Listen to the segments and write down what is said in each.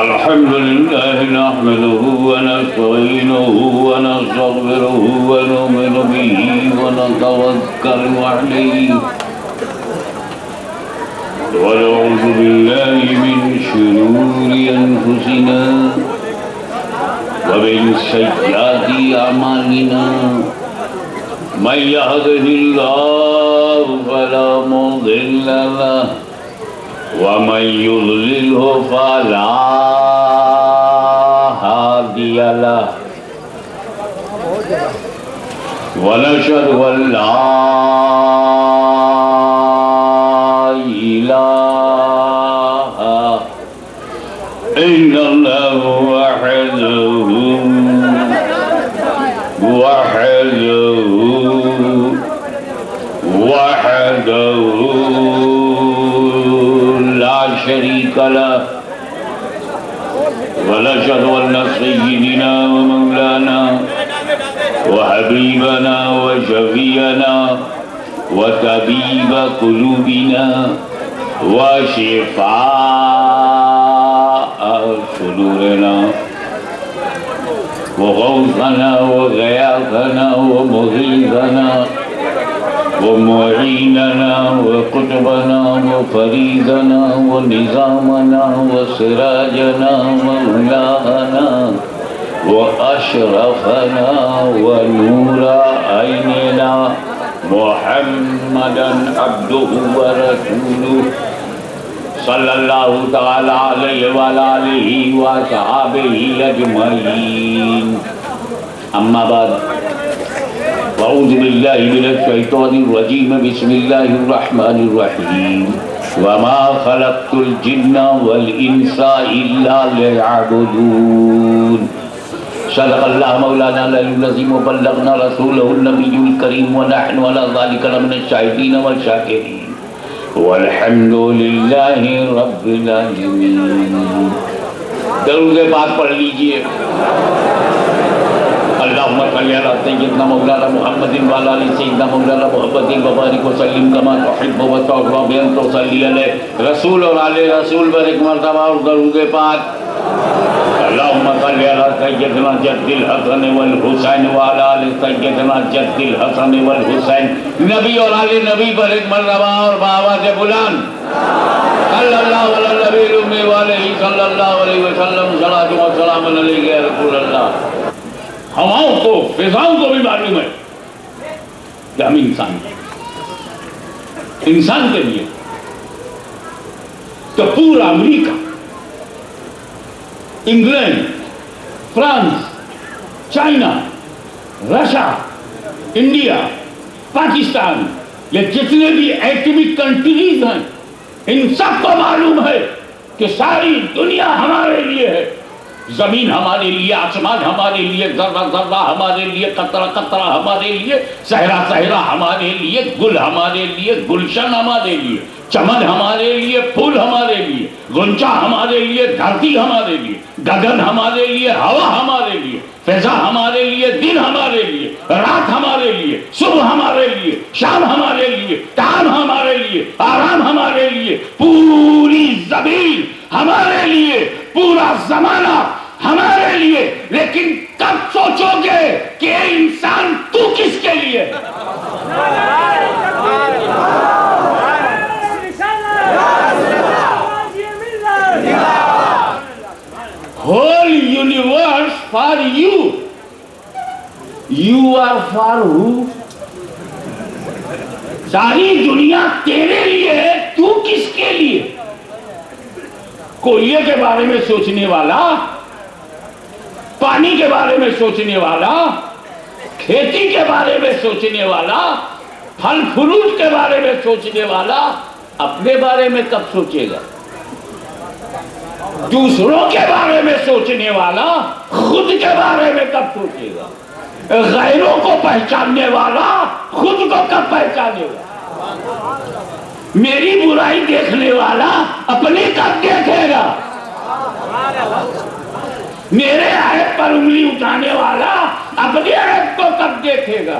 الحمد لله نحمده ونستعينه ونستغفره ونؤمن به ونتوكل عليه ونعوذ بالله من شرور أنفسنا ومن سيئات أعمالنا من يهده الله فلا مضل له ومن يضلله فلا هادي له ونشهد أن لا إله إلا الله وحده لا شريك له ونشهد أن سيدنا ومولانا وحبيبنا وشفيعنا وطبيب قلوبنا وشفاء صدورنا وغوثنا وغياثنا ومغيثنا ومعيننا وقطبنا وفريدنا ونظامنا وسراجنا ومولانا وأشرفنا ونور عيننا محمدا عبده ورسوله صلى الله تعالى عليه وعلى آله وصحبه أجمعين أما بعد أعوذ بالله من الشيطان الرجيم بسم الله الرحمن الرحيم وما خلقت الجن والإنس إلا ليعبدون صدق الله مولانا العظيم وبلغنا رسوله النبي الكريم ونحن على ذلك لمن الشاهدين والشاكرين والحمد لله رب العالمين. درود پاک پڑھ لیجئے. اللهم صل على سيدنا مولانا محمد وعلى ال سيدنا مولانا محمد وبارك وسلم كما تحب وترضى بأن تصلي عليه رسول اور آل رسول پر ایک مرتبہ اور درود پاک. اللهم صل على سيدنا جد الحسن والحسين وعلى ال سيدنا جد الحسن والحسين. نبی اور آل نبی پر ایک مرتبہ اور بآواز بلند صلی اللہ علیہ نبی الامی وعلیہ صلی اللہ علیہ وسلم صلاۃ و سلام علیہ یا رسول اللہ. ہواؤں کو فضاؤں کو بھی معلوم ہے کہ ہم انسان کے لیے تو پورا امریکہ، England, France, China, Russia, India, Pakistan, یہ جتنے بھی ایٹمک کنٹریز ہیں ان سب کو معلوم ہے کہ ساری دنیا ہمارے لیے ہے. زمین ہمارے لیے، آسمان ہمارے لیے، ذرہ ذرہ ہمارے لیے، قطرہ قطرہ ہمارے لیے، صحرا صحرا ہمارے لیے، گل ہمارے لیے، گلشن ہمارے لیے، چمن ہمارے لیے، پھول ہمارے لیے، غنچہ ہمارے لیے، دھرتی ہمارے لیے، گگن ہمارے لیے، ہوا ہمارے لیے، فضا ہمارے لیے، دن ہمارے لیے، رات ہمارے لیے، صبح ہمارے لیے، شام ہمارے لیے، طعام ہمارے لیے، آرام ہمارے لیے، پوری زمین ہمارے لیے، پورا زمانہ ہمارے لیے. لیکن کب سوچو گے کہ اے انسان تو کس کے لیے؟ Whole universe for you. You are for who? ساری دنیا تیرے لیے ہے، تو کس کے لیے؟ کوئلے کے بارے میں سوچنے والا، پانی کے بارے میں سوچنے والا، کھیتی کے بارے میں سوچنے والا، پھل فروٹ کے بارے میں سوچنے والا اپنے بارے میں کب سوچے گا؟ دوسروں کے بارے میں سوچنے والا خود کے بارے میں کب سوچے گا؟ غیروں کو پہچاننے والا خود کو کب پہچانے گا؟ میری برائی دیکھنے والا اپنی کب دیکھے گا؟ میرے عیب پر انگلی اٹھانے والا اپنے عیب کو کب دیکھے گا؟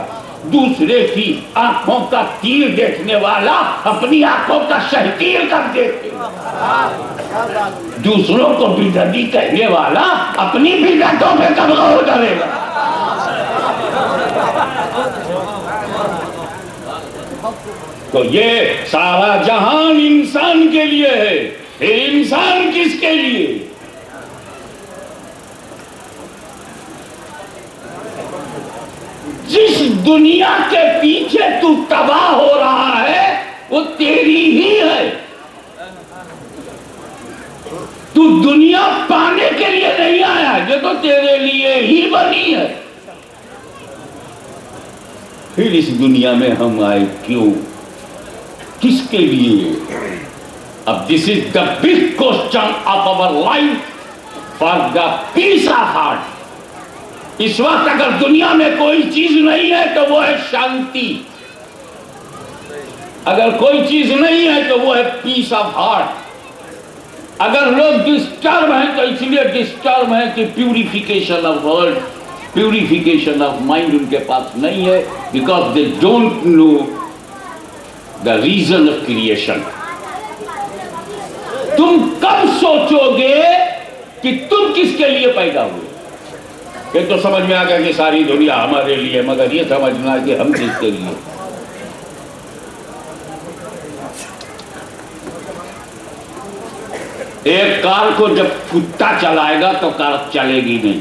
دوسرے کی آنکھوں کا تیر دیکھنے والا اپنی آنکھوں کا شہتیر کر دیتے، دوسروں کو بدعتی کہنے والا اپنی بدعتوں پہ کب غور کرے گا؟ تو یہ سارا جہان انسان کے لیے ہے، انسان کس کے لیے؟ جس دنیا کے پیچھے تو تباہ ہو رہا ہے وہ تیری ہی ہے، تو دنیا پانے کے لیے نہیں آیا، یہ تو تیرے لیے ہی بنی ہے۔ پھر اس دنیا میں ہم آئے کیوں، کس کے لیے؟ اب this is the big question of our life for the peace of heart۔ اس وقت اگر دنیا میں کوئی چیز نہیں ہے تو وہ ہے شانتی، اگر کوئی چیز نہیں ہے تو وہ ہے پیس آف ہارٹ۔ اگر لوگ ڈسٹرب ہیں تو اس لیے ڈسٹرب ہیں کہ purification of world, purification of mind ان کے پاس نہیں ہے، because they don't know the reason of creation. تم کب سوچو گے کہ تم کس کے لیے پیدا ہوئے؟ کہ تو سمجھ میں آ گیا کہ ساری دنیا ہمارے لیے، مگر یہ سمجھنا کہ ہم کس کے لیے۔ ایک کار کو جب کتا چلائے گا تو کار چلے گی نہیں،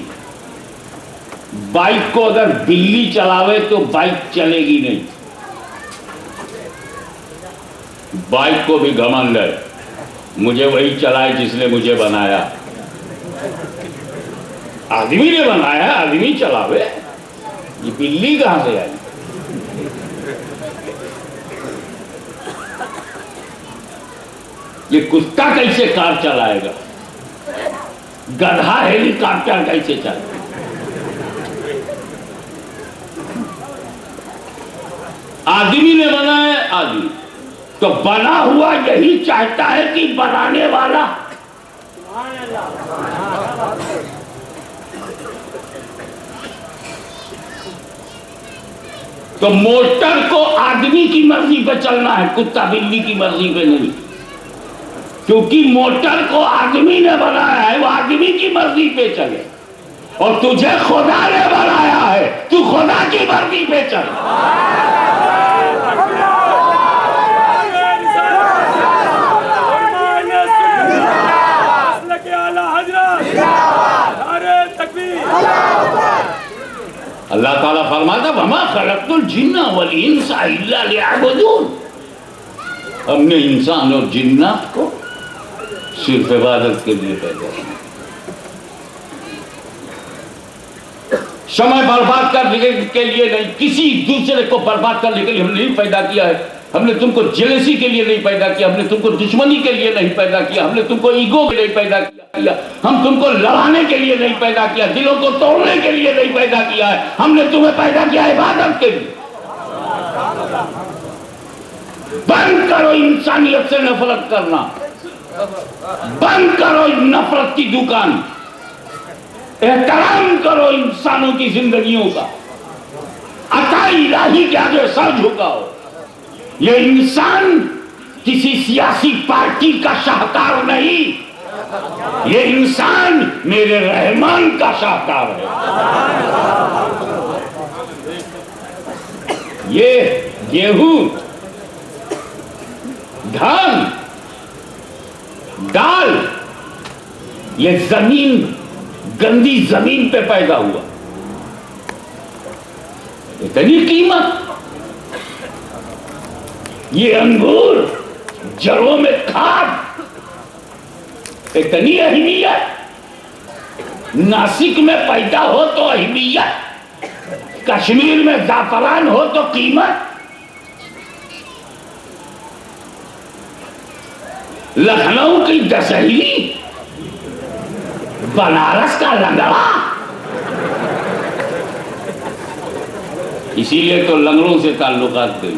بائک کو اگر بلی چلاوے تو بائک چلے گی نہیں۔ بائک کو بھی گھمنڈ ہے، مجھے وہی چلائے جس نے مجھے بنایا، آدمی نے بنایا، آدمی چلاوے، یہ بلی کہاں سے آئی؟ یہ کتا کیسے کار چلائے گا؟ گدھا ہیلی کاپٹر کیسے چلائے گا؟ آدمی نے بنایا آدمی، تو بنا ہوا یہی چاہتا ہے کہ بنانے والا۔ تو موٹر کو آدمی کی مرضی پہ چلنا ہے، کتا بلی کی مرضی پہ نہیں، کیونکہ موٹر کو آدمی نے بنایا ہے، وہ آدمی کی مرضی پہ چلے، اور تجھے خدا نے بنایا ہے، تو خدا کی مرضی پہ چل۔ اللہ تعالیٰ فرماتا وَمَا خَلَقْتُ الْجِنَّ وَالْإِنسَ إِلَّا لِيَعْبُدُونَ، ہم نے انسان اور جنات کو صرف عبادت کے لیے پیدا کیا۔ سمے برباد کرنے کے لیے نہیں، کسی دوسرے کو برباد کرنے کے لیے ہم نے نہیں پیدا کیا ہے۔ ہم نے تم کو جیلسی کے لیے نہیں پیدا کیا، ہم نے تم کو دشمنی کے لیے نہیں پیدا کیا، ہم نے تم کو ایگو کے لیے پیدا کیا، ہم تم کو لڑانے کے لیے نہیں پیدا کیا، دلوں کو توڑنے کے لیے نہیں پیدا کیا ہے، ہم نے تمہیں پیدا کیا عبادت کے لیے۔ بند کرو انسانیت سے نفرت کرنا، بند کرو نفرت کی دکان، احترام کرو انسانوں کی زندگیوں کا، عطا الہی کے آگے سر جھکاؤ۔ یہ انسان کسی سیاسی پارٹی کا شاہکار نہیں، یہ انسان میرے رحمان کا شاہکار ہے۔ یہ گیہوں، دھان، دال، یہ زمین، گندی زمین پہ پیدا ہوا، اتنی قیمت۔ یہ انگور جڑوں میں کھاد، اتنی اہمیت۔ ناسک میں پیدا ہو تو اہمیت، کشمیر میں زعفران ہو تو قیمت، لکھنؤ کی دسہری، بنارس کا لنگڑا۔ اسی لیے تو لنگڑوں سے تعلقات گئی۔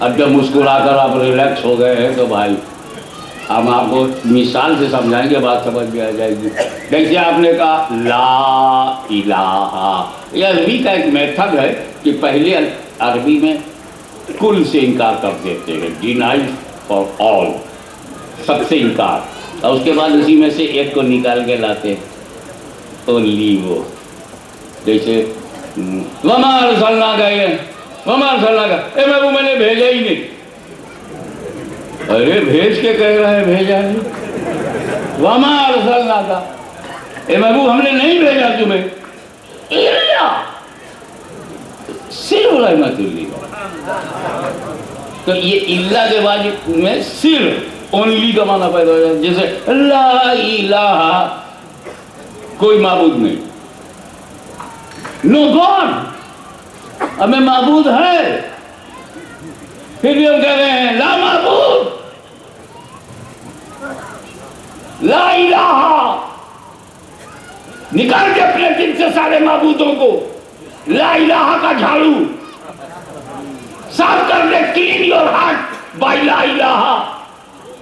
اب جب مسکرا کر آپ ریلیکس ہو گئے ہیں تو بھائی ہم آپ کو مثال سے سمجھائیں گے، بات سمجھ میں آ جائے گی۔ جیسے آپ نے کہا لا الہ، یہ عربی کا ایک میتھڈ ہے کہ پہلے عربی میں کل سے انکار کر دیتے ہیں، ڈینائی فار آل، سب سے انکار، اور اس کے بعد اسی میں سے ایک کو نکال کے لاتے اونلی وہ، جیسے وما ارسلناک وما ارسلناک، اے محبوب میں نے بھیجا ہی نہیں۔ ارے بھیج کے کہہ رہا ہے بھیجا نہیں، وما ارسلناک، اے محبوب ہم نے نہیں بھیجا تمہیں، الا صرف رحمت للعالمین۔ تو یہ الا کے بعد میں صرف اونلی کا معنی پیدا ہو جائے، جیسے لا الہ، کوئی معبود نہیں، نو گاڈ، ہمیں معبود ہے، پھر بھی ہم کہہ رہے ہیں لا معبود، لا الہ، نکال کے اپنے دل سے سارے معبودوں کو، لا الہ کا جھاڑو صاف کر دے، کلین یور ہارٹ بائی لا الہ۔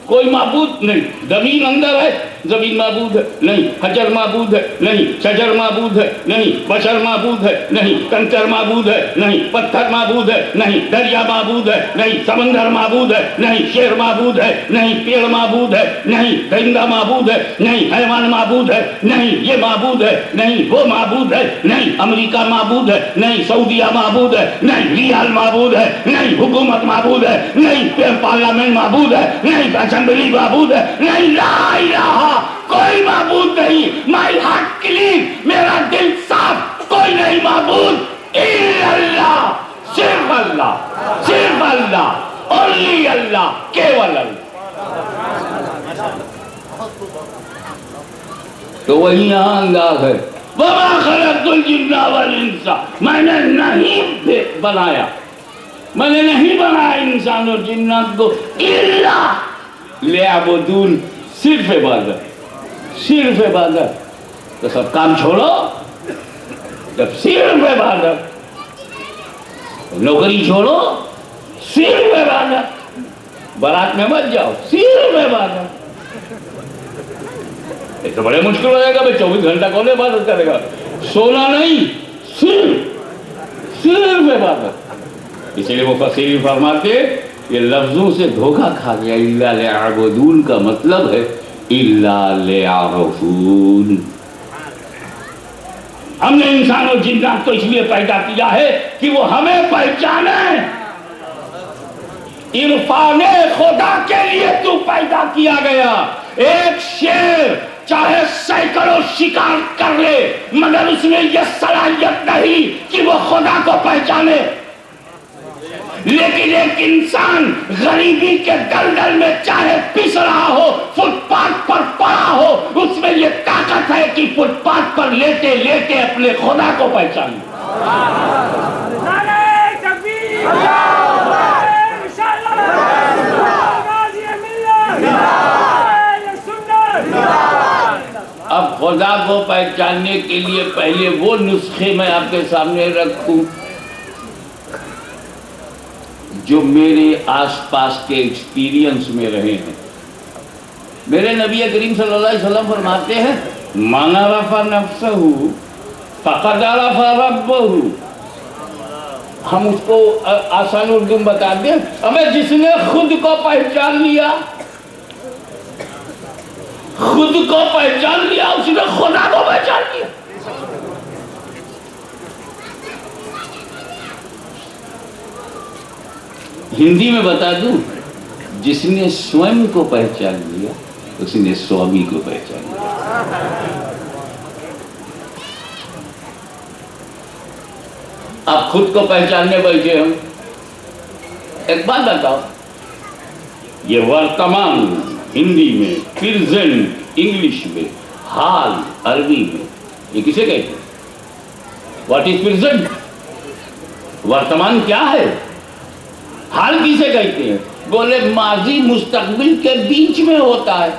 کوئی معبود نہیں، زمین اندر ہے، زمین معبود ہے نہیں، حجر معبود ہے نہیں، شجر معبود ہے نہیں، بشر معبود ہے نہیں، کنکر معبود ہے نہیں، پتھر معبود ہے نہیں، دریا معبود ہے نہیں، سمندر معبود ہے نہیں، شیر معبود ہے نہیں، پیڑ معبود ہے نہیں، درندہ معبود ہے نہیں، حیوان معبود ہے نہیں، یہ معبود ہے نہیں، وہ معبود ہے نہیں، امریکہ معبود ہے نہیں، سعودیہ معبود ہے نہیں، ریال معبود ہے نہیں، حکومت معبود ہے نہیں، پارلیمنٹ معبود ہے نہیں، اسمبلی معبود ہے نہیں، لا الہ، کوئی معبود نہیں، مائی ہارٹ کلین، میرا دل صاف، کوئی نہیں معبود الا اللہ، صرف اللہ، صرف اللہ، اونلی اللہ، کیول اللہ۔ تو وہی یہاں انداز ہے، وما خلقت الجن والانس، میں نے نہیں بنایا، میں نے نہیں بنایا انسان اور جنات کو الا لیعبدون، صرف عبادت، صرف عبادت۔ تو سب کام چھوڑو، جب صرف عبادت، نوکری چھوڑو، صرف عبادت، بارات میں مت جاؤ، صرف عبادت۔ یہ تو بڑے مشکل ہو جائے گا، بھائی 24 گھنٹہ کون عبادت کرے گا، سونا نہیں، صرف عبادت۔ اسی لیے مفسرین فرماتے یہ لفظوں سے دھوکہ کھا گیا، الا لیعبدون کا مطلب ہے الا لیعرفون۔ ہم نے انسان اور جنات کو اس لیے پیدا کیا ہے کہ وہ ہمیں پہچانے، عرفان خدا کے لیے تو پیدا کیا گیا۔ ایک شیر چاہے سینکڑوں شکار کر لے مگر اس میں یہ صلاحیت نہیں کہ وہ خدا کو پہچانے، لیکن ایک انسان غریبی کے دلدل میں چاہے پس رہا ہو، فٹ پاتھ پر پڑا ہو، اس میں یہ طاقت ہے کہ فٹ پاتھ پر لیٹے لیٹے اپنے خدا کو پہچانے۔ اب خدا کو پہچاننے کے لیے پہلے وہ نسخے میں آپ کے سامنے رکھوں جو میرے آس پاس کے ایکسپیرینس میں رہے ہیں۔ میرے نبی کریم صلی اللہ علیہ وسلم فرماتے ہیں من عرف نفسہ فقد عرف ربہ۔ ہم اس کو آسان اردو میں بتا دیں، ہمیں جس نے خود کو پہچان لیا، خود کو پہچان لیا، اس نے خدا کو پہچان لیا۔ ہندی میں بتا دوں، جس نے سوئم کو پہچان لیا اس نے سوامی کو پہچان لیا۔ آپ خود کو پہچاننے بیٹھے ہم، ایک بات بتاؤ، یہ ورتمان ہندی میں، پریزنٹ انگلش میں، حال عربی میں، یہ کسے کہتے ہیں؟ What is present? ورتمان کیا ہے؟ حال کسے کہتے ہیں؟ بولے ماضی مستقبل کے بیچ میں ہوتا ہے۔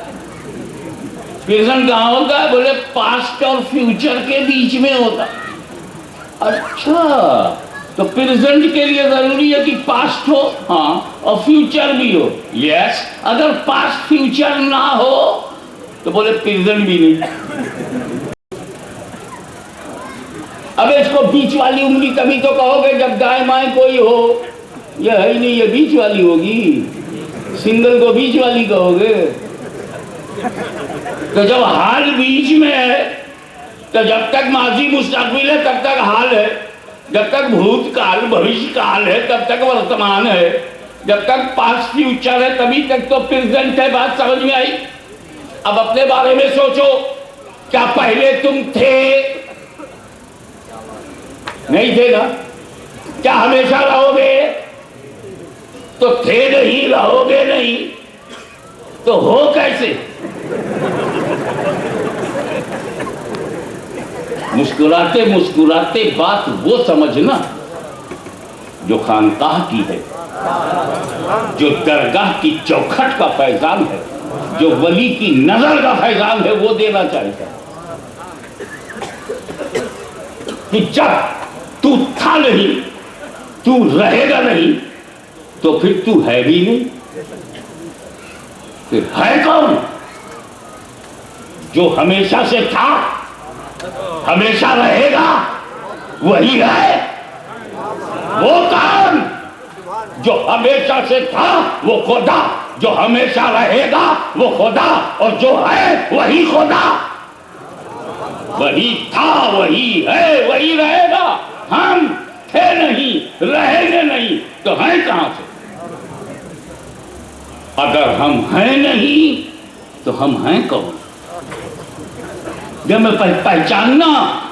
پریزنٹ کہاں ہوتا ہے؟ بولے پاسٹ اور فیوچر کے بیچ میں ہوتا ہے۔ اچھا، تو پریزنٹ کے لیے ضروری ہے کہ پاسٹ ہو، ہاں، اور فیوچر بھی ہو، یس. اگر پاسٹ فیوچر نہ ہو تو بولے پریزنٹ بھی نہیں. اب اس کو بیچ والی انگلی تبھی تو کہو گے جب دائیں بائیں کوئی ہو. یہ ہے ہی نہیں، یہ بیچ والی ہوگی. سنگل کو بیچ والی کہو گے. تو جب حال بیچ میں ہے تو جب تک ماضی مستقبل ہے تب تک حال ہے، جب تک بھوت کال بھوشیہ کال ہے تب تک ورتمان ہے، جب تک پاسٹ فیوچر ہے تبھی تک تو پریزنٹ ہے. بات سمجھ میں آئی؟ اب اپنے بارے میں سوچو، کیا پہلے تم تھے؟ نہیں تھے نا. کیا ہمیشہ رہو گے؟ تو تھے نہیں، رہو گے نہیں تو ہو کیسے؟ مسکراتے مسکراتے بات وہ سمجھنا جو خانقاہ کی ہے، جو درگاہ کی چوکھٹ کا فیضان ہے، جو ولی کی نظر کا فیضان ہے، وہ دینا چاہیے. کہ جب تو تھا نہیں، تو رہے گا نہیں، تو پھر تو ہے بھی نہیں. پھر ہے کون؟ جو ہمیشہ سے تھا، ہمیشہ رہے گا، وہی ہے. وہ کون؟ جو ہمیشہ سے تھا وہ خدا، جو ہمیشہ رہے گا وہ خدا، اور جو ہے وہی خدا. وہی تھا، وہی ہے، وہی رہے گا. ہم تھے نہیں، رہیں گے نہیں، تو ہیں کہاں سے؟ اگر ہم ہیں نہیں تو ہم ہیں کون؟ جب میں پہچاننا،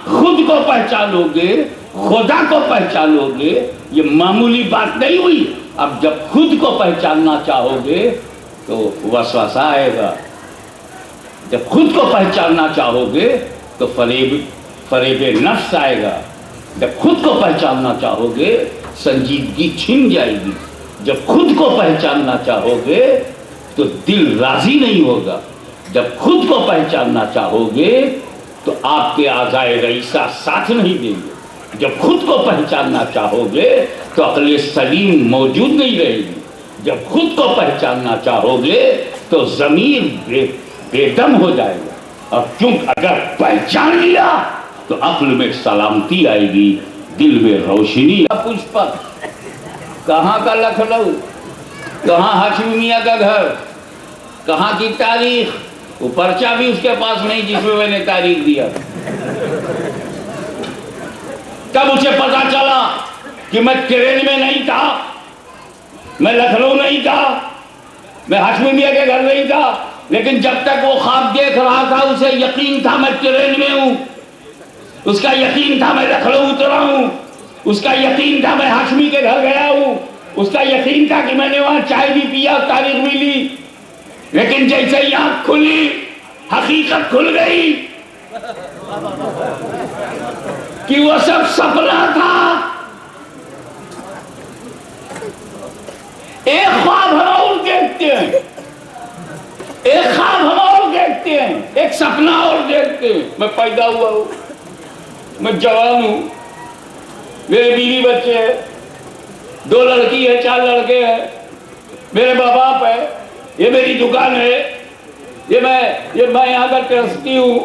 خود کو پہچانو گے، خدا کو پہچانو گے. یہ معمولی بات نہیں ہوئی. اب جب خود کو پہچاننا چاہو گے تو وسوسہ آئے گا. جب خود کو پہچاننا چاہو گے تو فریب نفس آئے گا. جب خود کو پہچاننا چاہو گے سنجیدگی چھن جائے گی. جب خود کو پہچاننا چاہو گے تو دل راضی نہیں ہوگا. جب خود کو پہچاننا چاہو گے تو آپ کے اعضائے رئیسہ ساتھ نہیں دیں گے. جب خود کو پہچاننا چاہو گے تو عقل سلیم موجود نہیں رہے گی. جب خود کو پہچاننا چاہو گے تو ضمیر بے دم ہو جائے گا. اور کیونکہ اگر پہچان لیا تو عقل میں سلامتی آئے گی، دل میں روشنی. پشپک کہاں کا لکھنؤ، کہاں ہاشمی میاں کا گھر، کہاں کی تاریخ؟ وہ پرچہ بھی اس کے پاس نہیں جس میں نے تاریخ دیا. تب اسے پتا چلا کہ میں ٹرین میں نہیں تھا، میں لکھنؤ نہیں تھا، میں ہاشمی میاں کے گھر نہیں تھا. لیکن جب تک وہ خواب دیکھ رہا تھا اسے یقین تھا میں ٹرین میں ہوں، اس کا یقین تھا میں لکھنؤ اترا ہوں، اس کا یقین تھا میں ہاشمی کے گھر گیا ہوں، اس کا یقین تھا کہ میں نے وہاں چائے بھی پیا، تاریخ بھی لی. لیکن جیسے ہی آنکھ کھلی حقیقت کھل گئی کہ وہ سب سپنا تھا. ایک خواب ہم اور دیکھتے ہیں، ایک خواب ہم اور دیکھتے ہیں، ایک سپنا اور دیکھتے ہیں. میں پیدا ہوا ہوں، میں جوان ہوں، میرے بیوی بچے ہیں، 2 لڑکی ہے، 4 لڑکے ہیں، میرے ماں باپ ہے، یہ میری دکان ہے، یہ میں یہاں کا ٹرسٹی ہوں،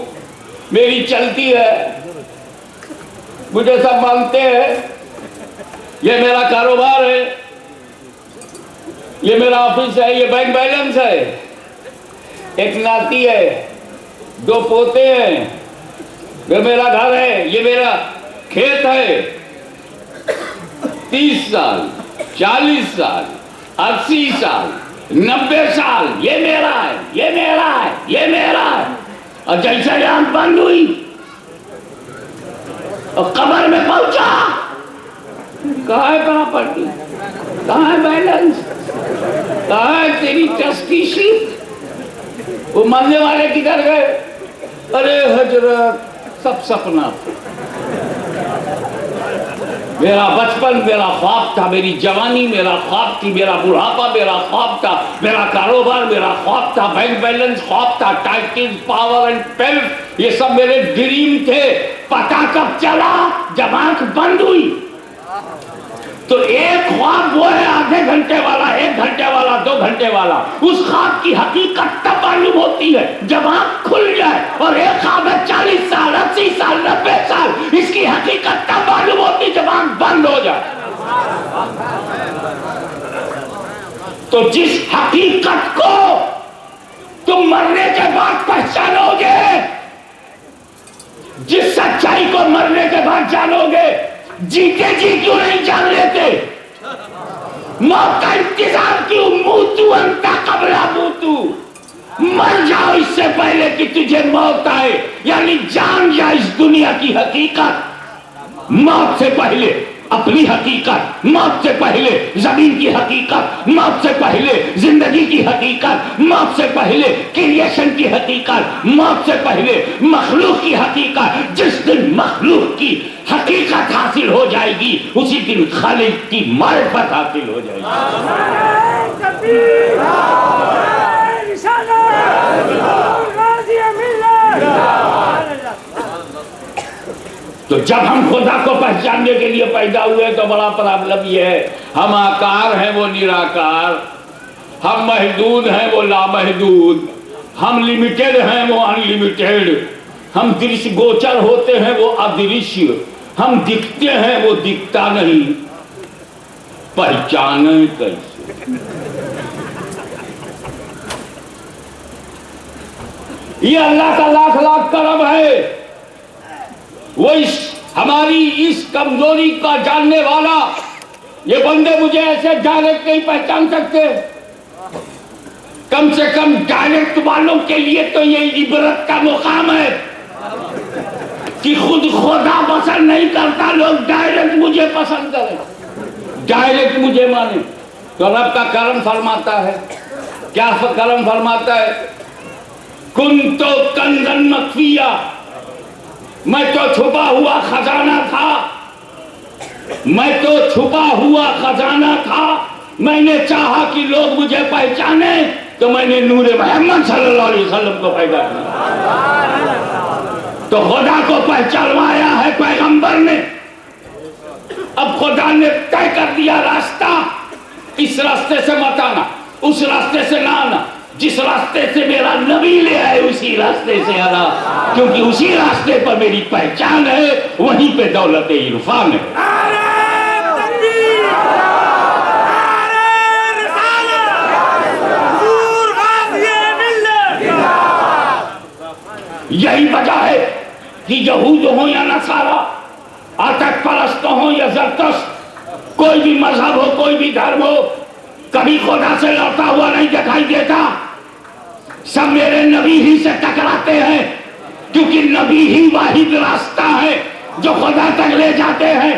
میری چلتی ہے، مجھے سب مانتے ہیں، یہ میرا کاروبار ہے، یہ میرا آفس ہے، یہ بینک بیلنس ہے، ایک ناتی ہے، 2 پوتے ہیں، یہ میرا گھر ہے، یہ میرا کھیت ہے. 30 سال 40 سال 80 سال 90 سال یہ میرا ہے، یہ میرا ہے، یہ میرا ہے. اور جیسے آنکھ بند ہوئی اور قبر میں پہنچا، کہاں ہے پراپرٹی، کہاں ہے بیلنس، کہاں ہے تیری ٹرسٹی شپ؟ وہ مرنے والے کدھر گئے؟ ارے حضرت سب سپنا. میرا بچپن میرا خواب تھا، میری جوانی میرا خواب تھی، میرا بڑھاپا میرا خواب تھا، میرا کاروبار میرا خواب تھا، بینک بیلنس خواب تھا، ٹائٹل پاور اینڈ پیلف یہ سب میرے ڈریم تھے. پتہ کب چلا؟ جب آنکھ بند ہوئی. تو ایک خواب وہ ہے آدھے گھنٹے والا، 1 گھنٹے والا، 2 گھنٹے والا. اس خواب کی حقیقت تب معلوم ہوتی ہے جب آنکھ کھل جائے. اور ایک خواب ہے 40 سال، 80 سال، 90 سال. اس کی حقیقت تب معلوم ہوتی ہے جب آنکھ بند ہو جائے. تو جس حقیقت کو تم مرنے کے بعد پہچانو گے، جس سچائی کو مرنے کے بعد جانو گے، جیتے جی کیوں نہیں جان لیتے؟ موت کا انتظار کیوں؟ موتو انت قبل موتو، مر جاؤ اس سے پہلے کہ تجھے موت آئے. یعنی جان جا اس دنیا کی حقیقت موت سے پہلے، اپنی حقیقت موت سے پہلے، زمین کی حقیقت موت سے پہلے، زندگی کی حقیقت موت سے پہلے، کریشن کی حقیقت موت سے پہلے، مخلوق کی حقیقت. جس دن مخلوق کی حقیقت حاصل ہو جائے گی اسی دن خالق کی معرفت حاصل ہو جائے گی. تو جب ہم خدا کو پہچاننے کے لیے پیدا ہوئے تو بڑا پرابلم یہ ہے، ہم آکار ہیں وہ نراکار، ہم محدود ہیں وہ لامحدود، ہم لمیٹڈ ہیں وہ ان لمیٹڈ، ہم درش گوچر ہوتے ہیں وہ ادرشیہ، ہم دکھتے ہیں وہ دکھتا نہیں. پہچانیں کیسے؟ یہ اللہ کا لاکھ لاکھ کرم ہے. وہ ہماری اس کمزوری کا جاننے والا. یہ بندے مجھے ایسے ڈائریکٹ نہیں پہچان سکتے، کم سے کم ڈائریکٹ والوں کے لیے تو یہ عبرت کا مقام ہے کہ خود خدا پسند نہیں کرتا، لوگ ڈائریکٹ مجھے پسند کریں، ڈائریکٹ مجھے مانیں. تو رب کا کرم فرماتا ہے. کیا کرم فرماتا ہے؟ کنتو کنزن مخفیہ، میں تو چھپا ہوا خزانہ تھا، میں تو چھپا ہوا خزانہ تھا. میں نے چاہا کہ لوگ مجھے پہچانے تو میں نے نور محمد صلی اللہ علیہ وسلم کو پیدا کیا. تو خدا کو پہچانوایا ہے پیغمبر نے. اب خدا نے طے کر دیا راستہ، اس راستے سے مت آنا، اس راستے سے نہ آنا، جس راستے سے میرا نبی لے آئے اسی راستے سے آنا، کیونکہ اسی راستے پر میری پہچان ہے، وہیں پہ دولت عرفان ہے. یہی وجہ ہے کہ یہود ہوں یا نصارا، آتش پرست ہوں یا زرتشت، کوئی بھی مذہب ہو، کوئی بھی دھرم ہو، کبھی خدا سے لڑتا ہوا نہیں دکھائی دیتا. سب میرے نبی ہی سے ٹکراتے ہیں، کیونکہ نبی ہی واحد راستہ ہے جو خدا تک لے جاتے ہیں.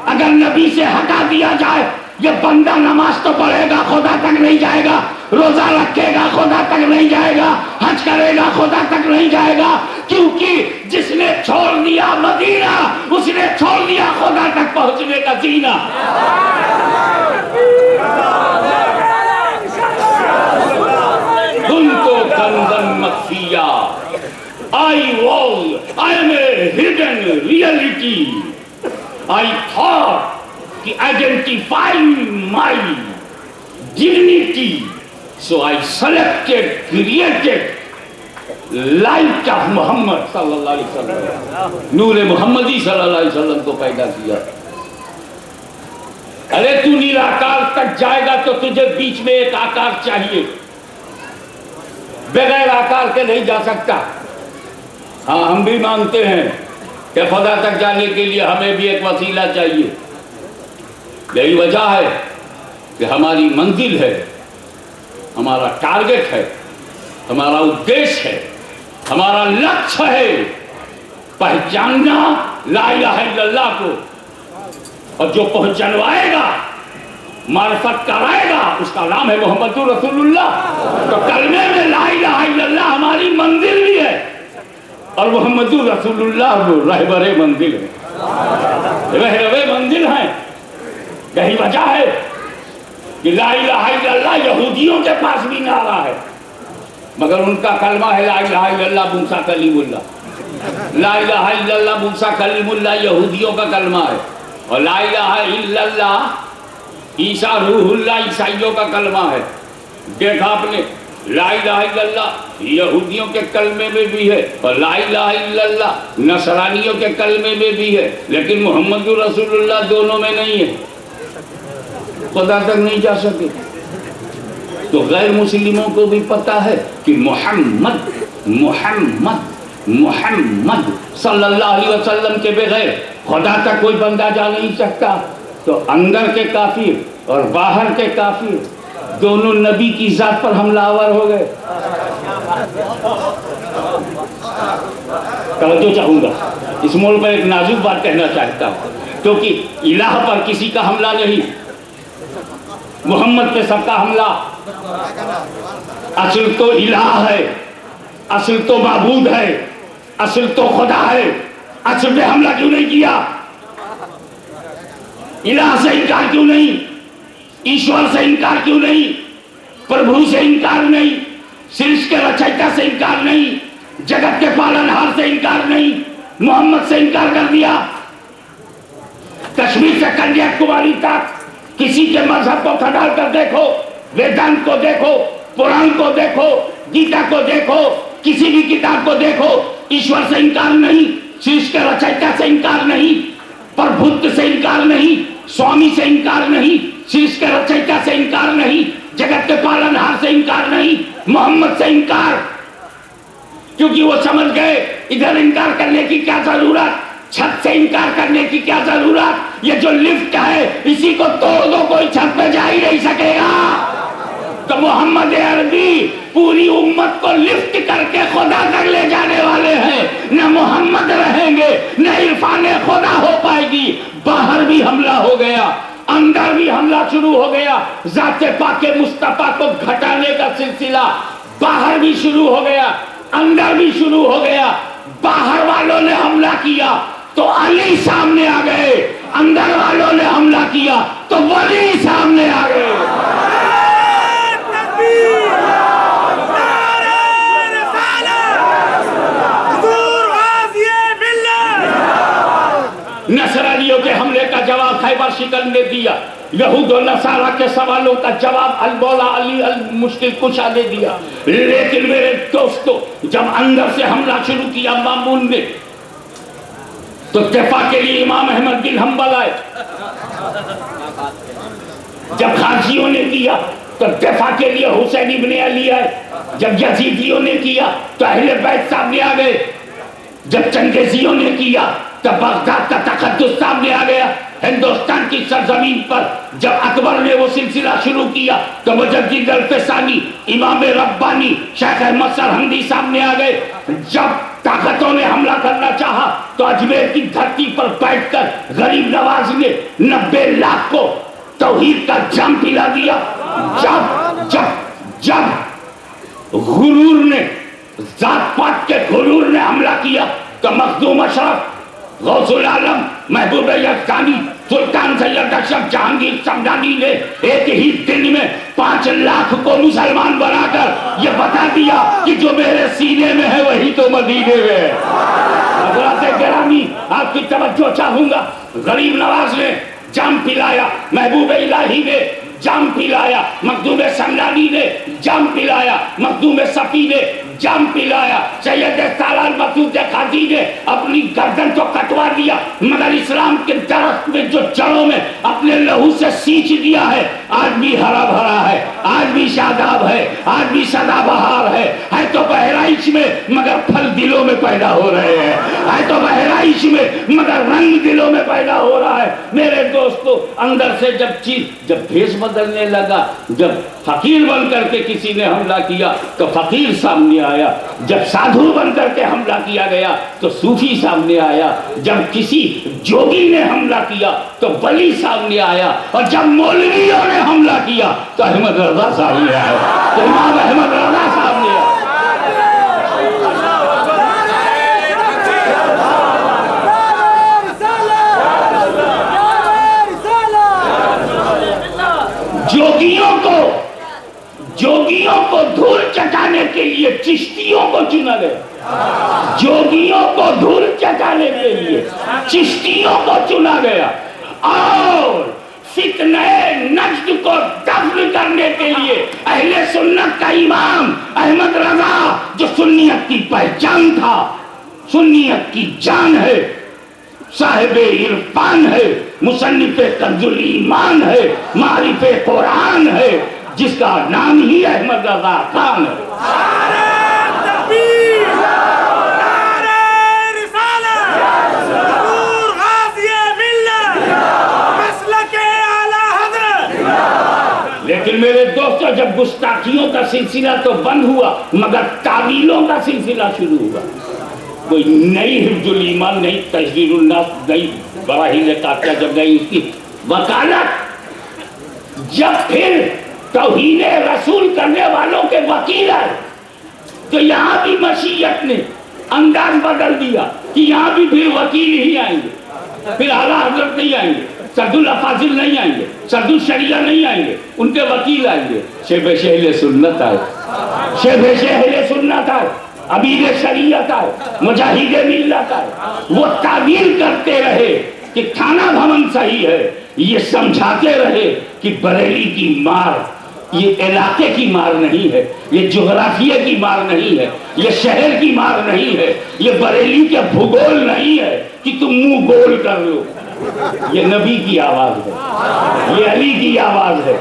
اگر نبی سے ہٹا دیا جائے، یہ بندہ نماز تو پڑھے گا خدا تک نہیں جائے گا، روزہ رکھے گا خدا تک نہیں جائے گا، حج کرے گا خدا تک نہیں جائے گا. کیونکہ جس نے چھوڑ دیا مدینہ، اس نے چھوڑ دیا خدا تک پہنچنے کا زینہ. کنتو کنزن مخفیہ، I am a hidden reality. I thought to identify my dignity, so I selected, created light of Muhammad صلی اللہ علیہ وسلم، نور محمدی صلی اللہ علیہ وسلم کو پیدا کیا. ارے تو نراکار تک جائے گا تو تجھے بیچ میں ایک آکار چاہیے، بغیر آکار کے نہیں جا سکتا. ہاں ہم بھی مانتے ہیں کہ خدا تک جانے کے لیے ہمیں بھی ایک وسیلہ چاہیے. یہی وجہ ہے کہ ہماری منزل ہے، ہمارا ٹارگٹ ہے، ہمارا ادیش ہے، ہمارا لکش ہے پہچاننا لا الہ الا اللہ کو. اور جو پہچانوائے گا، معرفت کرائے گا، اس کا نام ہے محمد رسول اللہ. تو کلمے میں لا الہ الا اللہ ہماری منزل بھی ہے، اور محمد رسول اللہ رہبر منزل ہے، رہبر منزل ہیں. یہی وجہ ہے کہ لا الہ الا اللہ یہودیوں کے پاس بھی نعرہ ہے، مگر ان کا کلمہ ہے لا الہ الا اللہ موسیٰ کلیم اللہ. لا الہ الا اللہ موسیٰ کلیم اللہ یہودیوں کا کلمہ ہے، اور لا الہ الا اللہ عیسیٰ روح اللہ عیسائیوں کا کلمہ ہے. دیکھا آپ نے لا الہ الا اللہ یہودیوں کے کلمے میں بھی ہے اور لا الہ الا اللہ نصرانیوں کے کلمے میں بھی ہے, لیکن محمد رسول اللہ دونوں میں نہیں ہے, خدا تک نہیں جا سکے. تو غیر مسلموں کو بھی پتا ہے کہ محمد محمد محمد صلی اللہ علیہ وسلم کے بغیر خدا تک کوئی بندہ جا نہیں سکتا. تو اندر کے کافر اور باہر کے کافر دونوں نبی کی ذات پر حملہ آور ہو گئے. توجہ چاہوں گا, اس موڑ پر ایک نازک بات کہنا چاہتا ہوں, کیونکہ الہ پر کسی کا حملہ نہیں, محمد پہ سب کا حملہ. اصل تو الہ ہے, اصل تو معبود ہے, اصل تو خدا ہے, اصل پہ حملہ کیوں نہیں کیا؟ الہ سے انکار کیوں نہیں, ایشور سے انکار کیوں نہیں, پربھو سے انکار نہیں, سرشٹ کے رچیتا سے انکار نہیں, جگت کے پالنہار سے انکار نہیں, محمد سے انکار کر دیا. کشمیر سے کنیا کماری تک کسی کے مذہب کو کھڑا کر دیکھو, ویدانت کو دیکھو, پران کو دیکھو, گیتا کو دیکھو, کسی بھی کتاب کو دیکھو, ایشور سے انکار نہیں, سرشٹ کے رچیتا سے انکار نہیں, پربھت سے انکار نہیں, سوامی سے انکار نہیں, سرشٹ کے رچیتا سے انکار نہیں, جگت کے پالنہار سے انکار نہیں, محمد سے انکار. کیونکہ وہ سمجھ گئے ادھر انکار کرنے کی کیا ضرورت, چھت سے انکار کرنے کی کیا ضرورت, یہ جو لفٹ ہے اسی کو توڑ دو, کوئی چھت پہ جا ہی نہیں سکے گا. تو محمد عربی پوری امت کو لفٹ کر کے خدا تک لے جانے والے ہیں. نہ محمد رہیں گے نہ عرفان خدا ہو پائے گی. باہر بھی حملہ ہو گیا, اندر بھی حملہ شروع ہو گیا. ذات پاک مصطفیٰ کو گھٹانے کا سلسلہ باہر بھی شروع ہو گیا, اندر بھی شروع ہو گیا. باہر والوں نے حملہ کیا تو علی سامنے آ گئے, اندر والوں نے حملہ کیا تو ولی سامنے آ گئے. نصرانیوں کے حملے کا جواب خیبر شکن نے دیا, یہود و نصارہ کے سوالوں کا جواب المولا علی المشکل کشا نے دیا. لیکن میرے دوستو, جب اندر سے حملہ شروع کیا مامون نے تو دفاع کے لیے امام احمد بن حنبل آئے. جب خارجیوں نے کیا تو دفاع کے لیے حسین ابن علی آئے. جب یزیدیوں نے کیا تو اہل بیت سامنے آ گئے. جب چنگیزیوں نے کیا تو بغداد کا تقدس سامنے آ گیا. ہندوستان کی سرزمین پر جب اکبر نے وہ سلسلہ شروع کیا تو مجدد الفسانی, امام ربانی, شیخ احمد سرہندی سامنے آ گئے. جب طاقتوں نے حملہ کرنا چاہا تو اجمیر کی دھرتی پر بیٹھ کر غریب نواز نے 90 لاکھ کو توحید کا جام پلا دیا. جب جب جب غرور نے, ذات پات کے غرور نے حملہ کیا تو مخدوم اشرف, غوث العالم, محبوب یزدانی, سلطان سید اشرف جہانگیر سمدانی نے ایک ہی دن میں 5 لاکھ کو مسلمان بنا کر یہ بتا دیا کہ جو میرے سینے میں ہے وہی تو مدینے میں ہے. حضرات گرامی, آپ کی توجہ چاہوں گا. غریب نواز نے جام پلایا, محبوب الہی نے جام پلایا, مخدوم سمدانی نے جام پلایا, مخدوم صفی نے جام پلایا, سید سالار مسعود قاضی نے اپنی گردن کو کٹوا دیا, مگر اسلام کے درخت میں جو جڑوں میں اپنے لہو سے سینچ دیا ہے آج بھی ہرا بھرا ہے, آج بھی شاداب ہے, آج بھی سدا بہار ہے. ہے تو بہرائش میں مگر پھل دلوں میں پیدا ہو رہے ہیں, ہے تو بہرائش میں مگر رنگ دلوں میں پیدا ہو رہا ہے. میرے دوستو, اندر سے جب بھیس بدلنے لگا, جب فقیر بن کر کے کسی نے حملہ کیا تو فقیر سامنے آیا. جب سادھو بن کر کے حملہ کیا گیا تو صوفی سامنے آیا. جب کسی جوگی نے حملہ کیا تو ولی سامنے آیا. اور جب مولویوں نے حملہ کیا تو احمد رضا سامنے آیا, تو امام احمد رضا سامنے آیا. جوگیوں کو دھول چٹانے کے لیے چشتیوں کو چنا گیا. جوگیوں کو دھول چٹانے کے لیے چشتیوں کو چنا گیا. اور فتنہ نجد کو دفن کرنے کے لیے اہل سنت کا امام احمد رضا، جو سنیت کی پہچان تھا، سنیت کی جان ہے، صاحب عرفان ہے، مصنف کنز الایمان ہے، معرف قرآن ہے، جس کا نام ہی احمد رضا خان ہے۔ لیکن میرے دوستوں، جب گستاخیوں کا سلسلہ تو بند ہوا مگر تعویلوں کا سلسلہ شروع ہوا۔ کوئی نئی حفظ الایمان، نئی تحذیر الناس، نئی براہین قاطعہ، جب نئی اس کی وکالت، جب پھر توہین رسول کرنے والوں کے وکیل آئے تو یہاں بھی مشیت نے انداز بدل دیا کہ یہاں بھی پھر وکیل ہی آئیں گے، پھر اعلیٰ حضرت نہیں آئیں گے، سرد الافاضل نہیں آئیں گے، سرد الشریعہ نہیں آئیں گے، ان کے وکیل آئیں گے۔ شیخ اہل سنت آئے، شیخ اہل سنت آئے، امیر شریعت آئے، مجاہد ملت آئے۔ وہ تعبیر کرتے رہے کہ تھانہ بھون صحیح ہے، یہ سمجھاتے رہے کہ بریلی کی مار یہ علاقے کی مار نہیں ہے، یہ جغرافیہ کی مار نہیں ہے، یہ شہر کی مار نہیں ہے، یہ بریلی کے بھگول نہیں ہے کہ تم منہ گول کر لو۔ یہ نبی کی آواز ہے، یہ علی کی آواز ہے،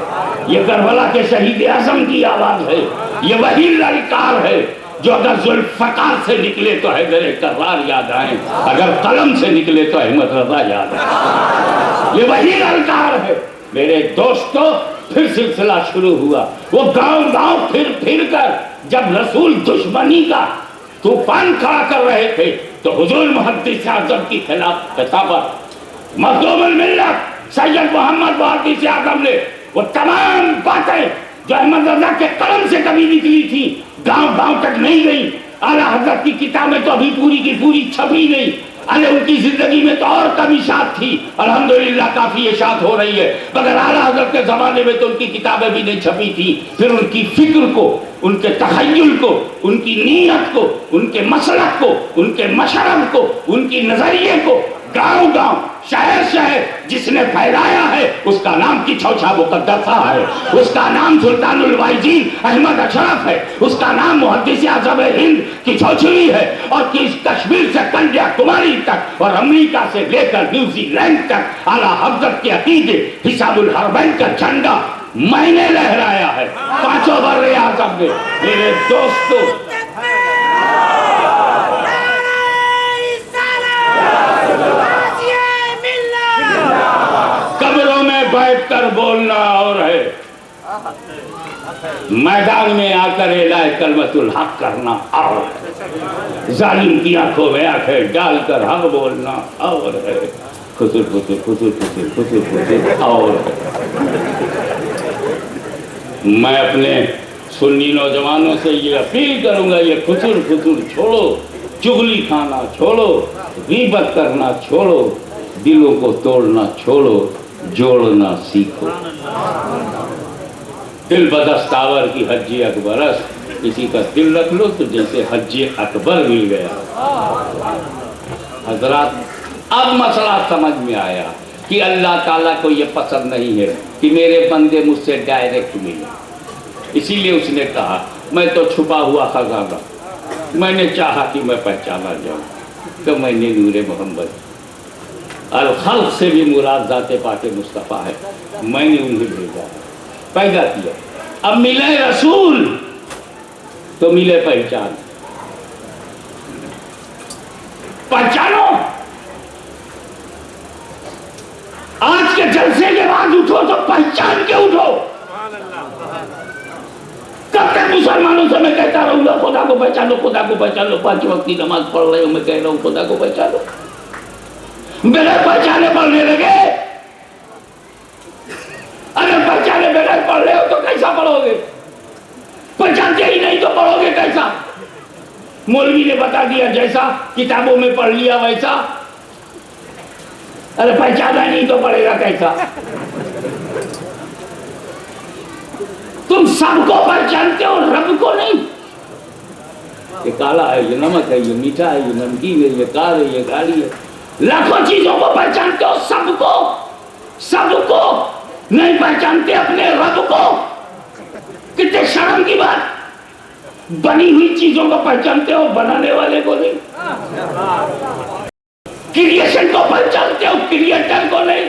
یہ کربلا کے شہید اعظم کی آواز ہے، یہ وہی للکار ہے جو اگر ذوالفقار سے نکلے تو حیدر کرار یاد آئیں، اگر قلم سے نکلے تو احمد رضا یاد آئیں۔ یہ وہی للکار ہے۔ میرے دوستو، پھر سلسلہ شروع ہوا۔ وہ گاؤں گاؤں پھر کر جب رسول دشمنی کا طوفان کھڑا کر رہے تھے تو حضور محدث اعظم کی خلاف خطابت مخدوم الملت سید محمد محدث اعظم نے وہ تمام باتیں جو احمد رضا کے قلم سے کبھی نکلی تھی گاؤں گاؤں تک نہیں گئی۔ اعلیٰ حضرت کی کتابیں تو ابھی پوری کی پوری چھپی نہیں، ارے ان کی زندگی میں تو اور کم اشاعت تھی، الحمدللہ کافی اشاعت ہو رہی ہے، مگر اعلیٰ حضرت کے زمانے میں تو ان کی کتابیں بھی نہیں چھپی تھی۔ پھر ان کی فکر کو، ان کے تخیل کو، ان کی نیت کو، ان کے مسلک کو، ان کے مشرب کو، ان کی نظریے کو گاؤں گاؤں شہر شہر جس نے پھیلایا ہے اس کا نام کی چھوچھا مقدسہ ہے، اس کا نام سلطان الوائزین احمد اشرف ہے، اس کا نام محدث اعظم ہند کی چھوچھوی ہے، اور کشمیر سے کنیا کماری تک اور امریکہ سے لے کر نیوزی لینڈ تک اعلیٰ حضرت کے عقیدے حساب الحرمین کا جھنڈا میں نے لہرایا ہے، پانچوں بر اعظم نے۔ میرے دوستو، قبروں میں بیٹھ کر بولنا اور ہے، میدان میں آ کر اعلان کلمت الحق کرنا اور ہے، ظالم کی آنکھوں میں آنکھیں ڈال کر حق بولنا اور ہے، خسر خسر خسر خسر خسر خسر اور ہے۔ میں اپنے سنی نوجوانوں سے یہ اپیل کروں گا، یہ خسر خسر چھوڑو، چغلی کھانا چھوڑو، غیبت کرنا چھوڑو، دلوں کو توڑنا چھوڑو، جوڑنا سیکھو۔ دل بدستاور کی حج اکبر است، کسی کا دل رکھ لو تو جیسے حج اکبر مل گیا۔ حضرات، اب مسئلہ سمجھ میں آیا کہ اللہ تعالیٰ کو یہ پسند نہیں ہے کہ میرے بندے مجھ سے ڈائریکٹ ملے، اسی لیے اس نے کہا میں تو چھپا ہوا خزانہ، میں نے چاہا کہ میں پہچانا جاؤں تو میں نے نور محمد الخلق سے بھی مراد ذات پاک مصطفیٰ ہے، میں نے انہیں بھیجا، پیدا کیا۔ اب ملے رسول تو ملے پہچان، پہچانو۔ آج کے جلسے کے بعد اٹھو تو پہچان کے اٹھو۔ کب تک مسلمانوں سے میں کہتا رہوں گا خدا کو پہچانو، خدا کو پہچانو، 5 وقت کی نماز پڑھ رہے ہوں میں کہہ رہا ہوں خدا کو پہچانو، بغیر پہچانے پڑھنے لگے؟ اگر پہچانے بغیر پڑھ رہے ہو تو کیسا پڑھو گے؟ پہچانتے ہی نہیں تو پڑھو گے کیسا؟ مولوی نے بتا دیا جیسا کتابوں میں پڑھ لیا ویسا، ارے پہچانا نہیں تو پڑھے گا کیسا؟ تم سب کو پہچانتے ہو، رب کو نہیں۔ یہ کالا ہے، یہ نمک ہے، یہ میٹھا ہے، یہ نمکین ہے، یہ کار ہے، یہ گاڑی ہے، لاکھوں چیزوں کو پہچانتے ہو، سب کو نہیں پہچانتے اپنے رب کو. کتنے شرم کی بات. بنی ہوئی چیزوں کو پہچانتے ہو, بنانے والے کو نہیں. کریشن کو پہچانتے ہو, کریٹر کو نہیں.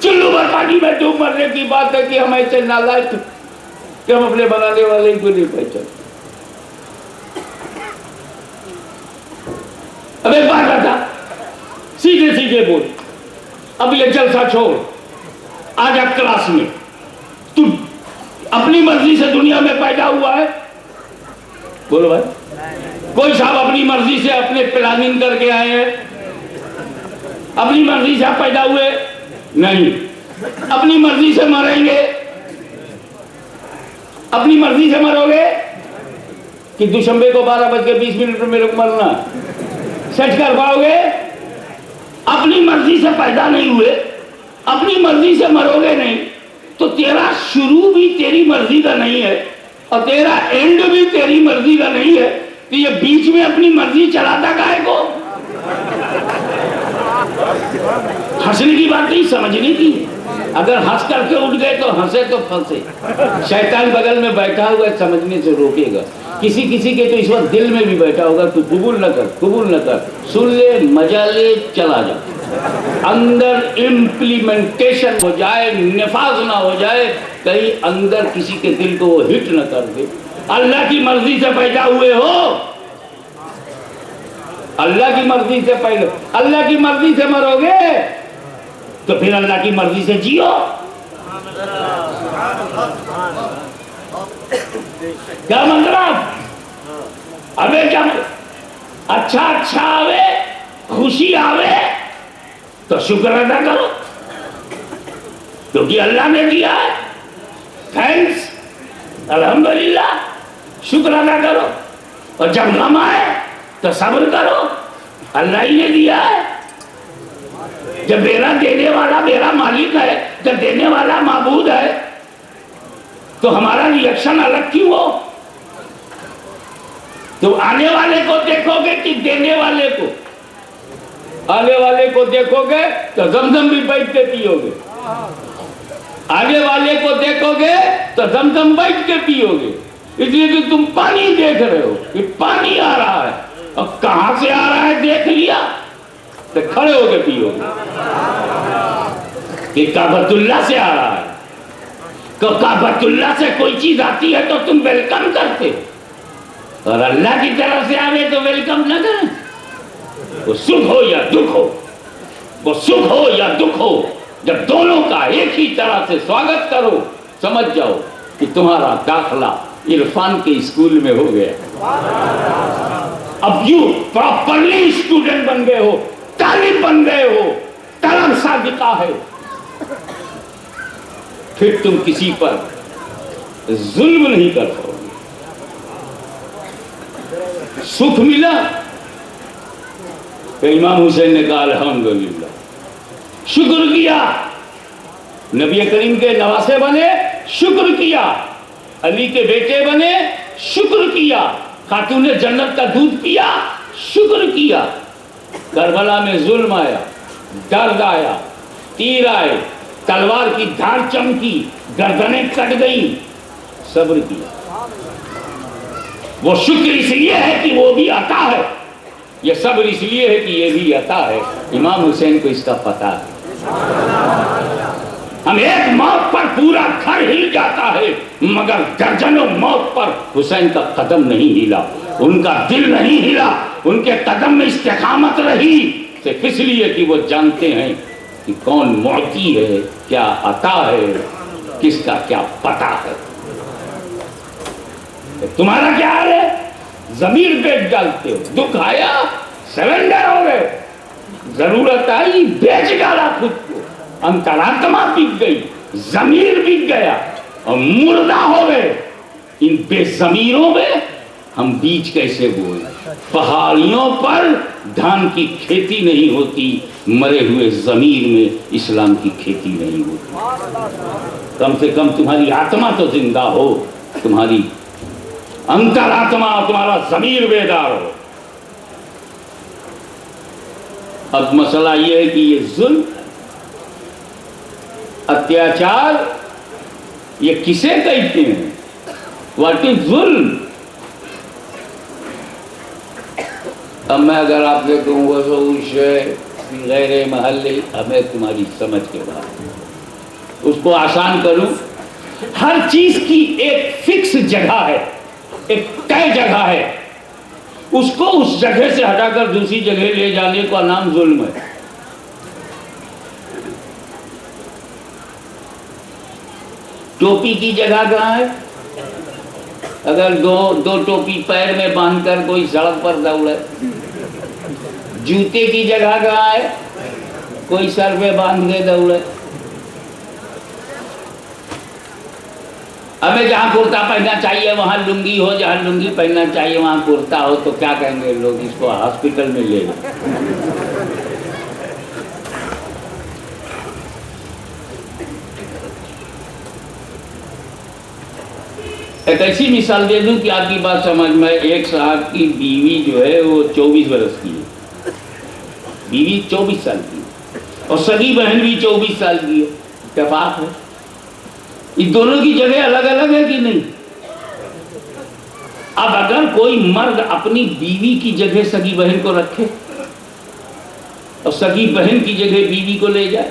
چلو بھر پانی میں ڈوب مرنے کی بات ہے کہ ہم ایسے نالائق کہ ہم اپنے بنانے والے کو نہیں پہچانتے. اب ایک بات بتا, سیدھے سیدھے بول. اب یہ جلسہ چھوڑ, آ جا کلاس میں. تو اپنی مرضی سے دنیا میں پیدا ہوا ہے؟ بولو بھائی. کوئی صاحب اپنی مرضی سے اپنے پلاننگ کر کے آئے ہیں؟ اپنی مرضی سے آپ پیدا ہوئے؟ نہیں. اپنی مرضی سے مریں گے؟ اپنی مرضی سے مرو گے کہ دوشنبے کو 12:20 پر میرے کو مرنا سیٹ کر پاؤ گے؟ اپنی مرضی سے پیدا نہیں ہوئے, اپنی مرضی سے مرو گے نہیں, تو تیرا شروع بھی تیری مرضی کا نہیں ہے اور تیرا اینڈ بھی تیری مرضی کا نہیں ہے. تو یہ بیچ میں اپنی مرضی چلاتا کائے کو؟ ہنسنے کی بات نہیں, سمجھنے کی. اگر ہنس کر کے اٹھ گئے تو ہنسے تو پھنسے. شیطان بغل میں بیٹھا ہوا ہے, سمجھنے سے روکے گا. کسی کسی کے تو اس وقت دل میں بھی بیٹھا ہوگا, تو قبول نہ کر, قبول نہ کر, سن لے, مزہ لے, چلا جا. اندر امپلیمنٹیشن ہو جائے, نفاذ نہ ہو جائے, کہیں اندر کسی کے دل کو وہ ہٹ نہ کر دے. اللہ کی مرضی سے پیدا ہوئے ہو, اللہ کی مرضی سے پیدا, اللہ کی مرضی سے مرو گے تو پھر اللہ کی مرضی سے جیو. کیا مطلب؟ ابے کیا اچھا اچھا آوے, خوشی آوے تو شکر ادا کرو, کیونکہ اللہ نے دیا ہے. تھینکس, الحمدللہ, شکر ادا کرو. اور جب غم آئے تو صبر کرو, اللہ ہی نے دیا ہے. جب میرا دینے والا میرا مالک ہے, جب دینے والا معبود ہے, تو ہمارا ریئیکشن الگ کیوں ہو؟ تو آنے والے کو دیکھو گے کہ دینے والے کو؟ آنے والے کو دیکھو گے تو زمزم بھی بیٹھ کے پیو گے. آنے والے کو دیکھو گے تو زمزم بیٹھ کے پیو گے. اس لیے کہ تم پانی دیکھ رہے ہو کہ پانی آ رہا ہے, اور کہاں سے آ رہا ہے دیکھ لیا تو کھڑے ہو کے پیو گے. کہ کعبۃ اللہ سے آ رہا ہے, تو کعبۃ اللہ سے کوئی چیز آتی ہے تو تم ویلکم کرتے, اور اللہ کی طرف سے آئے تو ویلکم نہ کریں. وہ سکھ ہو یا دکھ ہو, وہ سکھ ہو یا دکھ ہو, جب دونوں کا ایک ہی طرح سے سواگت کرو, سمجھ جاؤ کہ تمہارا داخلہ عرفان کے اسکول میں ہو گیا. اب یوں پراپرلی اسٹوڈنٹ بن گئے ہو, طالب بن گئے ہو, طلب صادقہ ہے. پھر تم کسی پر ظلم نہیں کر پاؤ. سکھ ملا کہ امام حسین نے کہا الحمدللہ, شکر کیا. نبی کریم کے نواسے بنے, شکر کیا. علی کے بیٹے بنے, شکر کیا. خاتون جنت کا دودھ پیا, شکر کیا. کربلا میں ظلم آیا, درد آیا, تیر آئے, تلوار کی دھار چمکی, گردنیں کٹ گئیں, صبر کیا. وہ شکر اس لیے ہے کہ وہ بھی عطا ہے, یہ صبر اس لیے ہے کہ یہ بھی عطا ہے. امام حسین کو اس کا پتہ ہے. ہم ایک موت پر پورا گھر ہل جاتا ہے, مگر درجنوں موت پر حسین کا قدم نہیں ہلا, ان کا دل نہیں ہلا, ان کے قدم میں استقامت رہی. صرف اس لیے کہ وہ جانتے ہیں کہ کون معطی ہے, کیا عطا ہے, کس کا کیا پتہ ہے. تمہارا کیا حال ہے؟ ضمیر بیچ ڈالتے ہو, دکھ آیا سرنڈر ہو گئے, ضرورت آئی بیچ ڈالا خود کو, انتراتما بک گئی, ضمیر بک گیا اور مردہ ہو گئے. ان بے ضمیروں میں ہم بیج کیسے بولیں؟ پہاڑیوں پر دھان کی کھیتی نہیں ہوتی, مرے ہوئے ضمیر میں اسلام کی کھیتی نہیں ہوتی. کم سے کم تمہاری آتما تو زندہ ہو, تمہاری انتراتما, تمہارا ضمیر بیدار ہو. اب مسئلہ یہ ہے کہ یہ ظلم اتیاچار یہ کسے کہتے ہیں؟ واٹ از ظلم؟ اب میں اگر آپ سے کہوں وہ غیر محلی، ہمیں تمہاری سمجھ کے بعد اس کو آسان کروں، ہر چیز کی ایک فکس جگہ ہے، ایک طے جگہ ہے، اس کو اس جگہ سے ہٹا کر دوسری جگہ لے جانے کا نام ظلم ہے۔ ٹوپی کی جگہ کہاں ہے؟ اگر دو ٹوپی پیر میں باندھ کر کوئی سڑک پر دوڑے، جوتے کی جگہ کہاں ہے؟ کوئی سر پہ باندھ کے دوڑے۔ ہمیں جہاں کرتا پہننا چاہیے وہاں لنگی ہو، جہاں لنگی پہننا چاہیے وہاں کرتا ہو، تو کیا کہیں گے لوگ؟ اس کو ہاسپٹل میں لے جائیں۔ ایک ایسی مثال دے دوں کہ آپ کی بات سمجھ میں، ایک صاحب کی بیوی جو ہے وہ 24 برس کی ہے، بیوی 24 سال کی ہے، اور سگی بہن بھی 24 سال کی ہے، اتفاق ہے۔ اس دونوں کی جگہ الگ الگ ہے کہ نہیں؟ اب اگر کوئی مرد اپنی بیوی کی جگہ سگی بہن کو رکھے اور سگی بہن کی جگہ بیوی کو لے جائے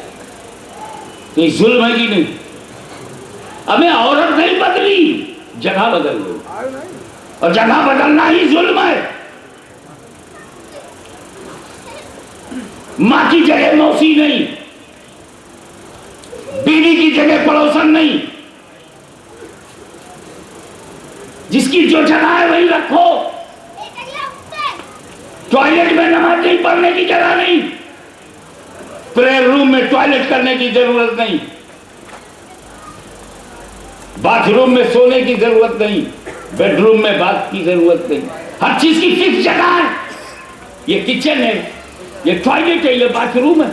تو یہ ظلم ہے کہ نہیں؟ ہمیں عورت نہیں بدلی، جگہ بدل دو، اور جگہ بدلنا ہی ظلم ہے۔ ماں کی جگہ موسی نہیں، بیوی کی جگہ پڑوسن نہیں، جس کی جو جگہ ہے وہی رکھو۔ ٹوائلٹ میں نماز نہیں پڑھنے کی جگہ نہیں، پریئر روم میں ٹوائلٹ کرنے کی ضرورت نہیں، باتھ روم میں سونے کی ضرورت نہیں، بیڈ روم میں بات کی ضرورت نہیں۔ ہر چیز کی فکس جگہ ہے۔ یہ کچن ہے، یہ ٹوائلٹ ہے، یہ باتھ روم ہے۔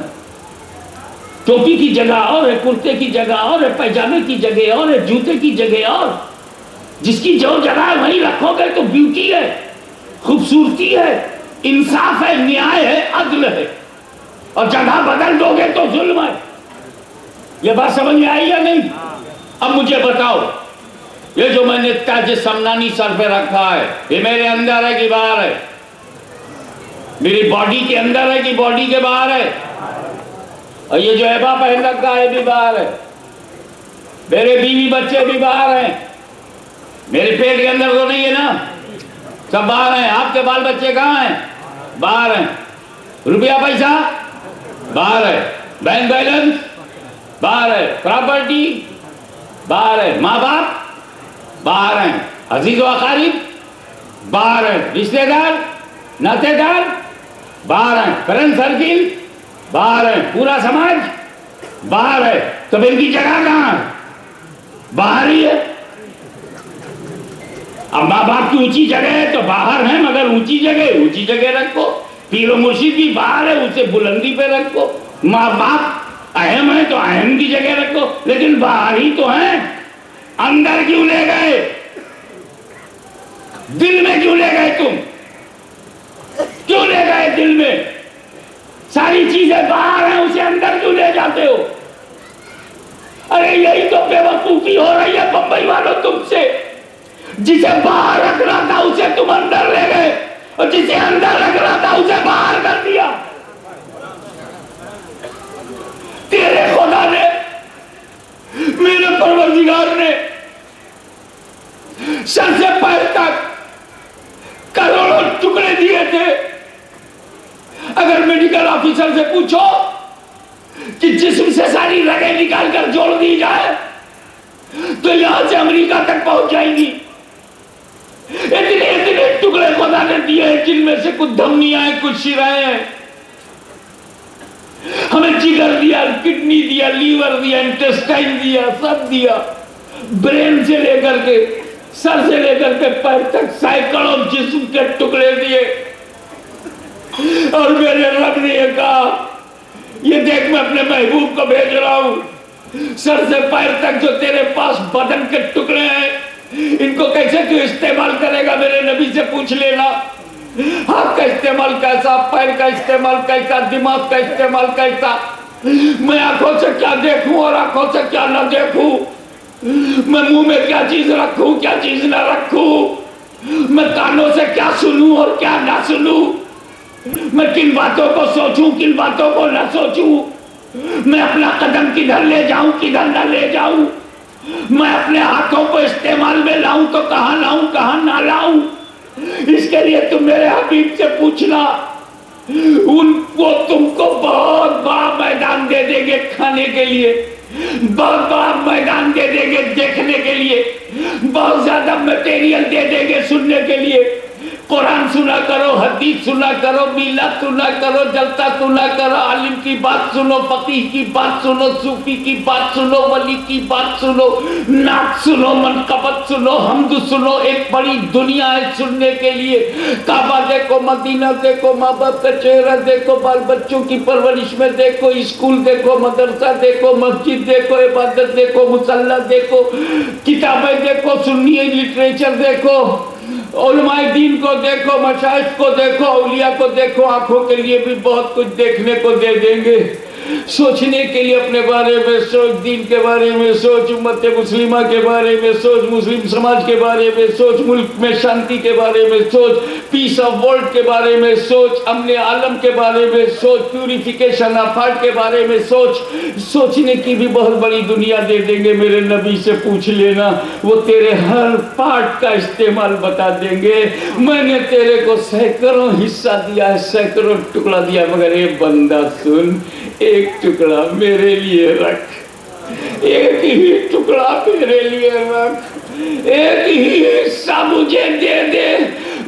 ٹوپی کی جگہ اور ہے، کرتے کی جگہ اور ہے، پیجامے کی جگہ اور ہے، جوتے کی جگہ اور۔ جس کی جو جگہ ہے وہیں رکھو گے تو بیوٹی ہے، خوبصورتی ہے، انصاف ہے، نیائے ہے، عدل ہے۔ اور جگہ بدل دو گے تو ظلم ہے۔ یہ بات سمجھ میں آئی یا نہیں؟ اب مجھے بتاؤ، یہ جو میں نے تاج سمنانی سر پہ رکھا ہے، یہ میرے اندر ہے کہ باہر ہے؟ میری باڈی کے اندر ہے کہ باڈی کے باہر ہے؟ اور یہ جو عبا پہن رکھا ہے بھی باہر ہے؟ میرے بیوی بچے بھی باہر ہیں، میرے پیٹ کے اندر تو نہیں ہے نا، سب باہر ہیں۔ آپ کے بال بچے کہاں ہیں؟ باہر ہیں۔ روپیہ پیسہ باہر ہے، بینک بیلنس باہر ہے، پراپرٹی باہر ہے، ماں باپ باہر ہیں، عزیز و اقارب باہر ہیں، رشتے دار ناطے دار باہر ہیں، فرینڈ سرکل باہر ہیں، پورا سماج باہر ہے۔ تو ان کی جگہ کہاں ہے؟ باہر ہی ہے۔ اب ماں باپ کی اونچی جگہ ہے تو باہر ہیں، مگر اونچی جگہ رکھو۔ پیر و مرشد بھی باہر ہے، اسے بلندی پہ رکھو۔ ماں باپ اہم ہے تو اہم کی جگہ رکھو، لیکن باہر ہی تو ہیں۔ اندر کیوں لے گئے؟ دل میں کیوں لے گئے؟ تم کیوں لے گئے دل میں؟ ساری چیزیں باہر ہیں، اسے اندر کیوں لے جاتے ہو؟ ارے یہی تو بے وقوفی ہو رہی ہے بمبئی والوں تم سے۔ جسے باہر رکھنا تھا اسے تم اندر لے گئے، اور جسے اندر رکھنا تھا اسے باہر کر دیا۔ تیرے خدا نے، میرے پروردگار نے سر سے پیر تک کروڑوں ٹکڑے دیے تھے۔ اگر میڈیکل آفیسر سے پوچھو کہ جسم سے ساری رگیں نکال کر جوڑ دی جائے تو یہاں سے امریکہ تک پہنچ جائیں گی۔ اتنے ٹکڑے خدا نے دیے ہیں، جن میں سے کچھ دھمنیاں ہیں، کچھ شرائیں ہیں۔ ہمیں جگر دیا، کڈنی دیا، لیور دیا، انٹسٹائن دیا، سب دیا۔ برین سے لے کر کے، سر سے لے کر کے پیر تک سینکڑوں جسم کے ٹکڑے دیے، اور میرے رب نے یہ کہا، یہ دیکھ میں اپنے محبوب کو بھیج رہا ہوں، سر سے پیر تک جو تیرے پاس بدن کے ٹکڑے ہیں ان کو کیسے تو استعمال کرے گا؟ میرے نبی سے پوچھ لینا۔ ہاتھ کا استعمال کیسا، پیر کا استعمال کیسا، دماغ کا استعمال کیسا، میں آنکھوں سے کیا دیکھوں اور آنکھوں سے کیا نہ دیکھوں، میں منہ میں کیا چیز رکھوں کیا چیز نہ رکھوں، میں کانوں سے کیا سنوں اور کیا نہ سنوں، میں کن باتوں کو سوچوں کن باتوں کو نہ سوچوں، میں اپنا قدم کدھر لے جاؤں کدھر نہ لے جاؤں، میں اپنے ہاتھوں کو استعمال میں لاؤں تو کہاں لاؤں کہاں نہ لاؤں، اس کے لیے تم میرے حبیب سے پوچھنا، وہ تم کو بہت بڑا میدان دے دیں گے کھانے کے لیے، بہت بڑا میدان دے دیں گے دیکھنے کے لیے، بہت زیادہ میٹیریل دے دیں گے سننے کے لیے، قرآن سنا کرو، حدیث سنا کرو، میلاد سنا کرو، جلسہ سنا کرو، عالم کی بات سنو، فقیہ کی بات سنو، صوفی کی بات سنو، ولی کی بات سنو، نعت سنو، منقبت سنو، حمد سنو، ایک بڑی دنیا ہے سننے کے لیے، کعبہ دیکھو، مدینہ دیکھو، ماں باپ کا چہرہ دیکھو، بال بچوں کی پرورش میں دیکھو، اسکول دیکھو، مدرسہ دیکھو، مسجد دیکھو، عبادت دیکھو، مصلی دیکھو، کتابیں دیکھو، سنی لٹریچر دیکھو، علماء دین کو دیکھو، مشائخ کو دیکھو، اولیاء کو دیکھو، آنکھوں کے لیے بھی بہت کچھ دیکھنے کو دے دیں گے، سوچنے کے لیے اپنے بارے میں سوچ، دین کے بارے میں سوچ، امت مسلمہ کے بارے میں سوچ، مسلم سماج کے بارے میں سوچ، ملک میں شانتی کے بارے میں سوچ، پیس آف ورلڈ کے بارے میں سوچ، امن عالم کے بارے میں سوچ، پیوریفیکیشن آف ہارٹ کے بارے میں سوچ، سوچنے کی بھی بہت بڑی دنیا دے دیں گے، میرے نبی سے پوچھ لینا، وہ تیرے ہر پارٹ کا استعمال بتا دیں گے، میں نے تیرے کو سینکڑوں حصہ دیا ہے، سینکڑوں ٹکڑا دیا، مگر اے بندہ سن، ایک ٹکڑا میرے لیے رکھ، ایک ہی ٹکڑا میرے لیے رکھ، ایک ہی حصہ مجھے دے دے،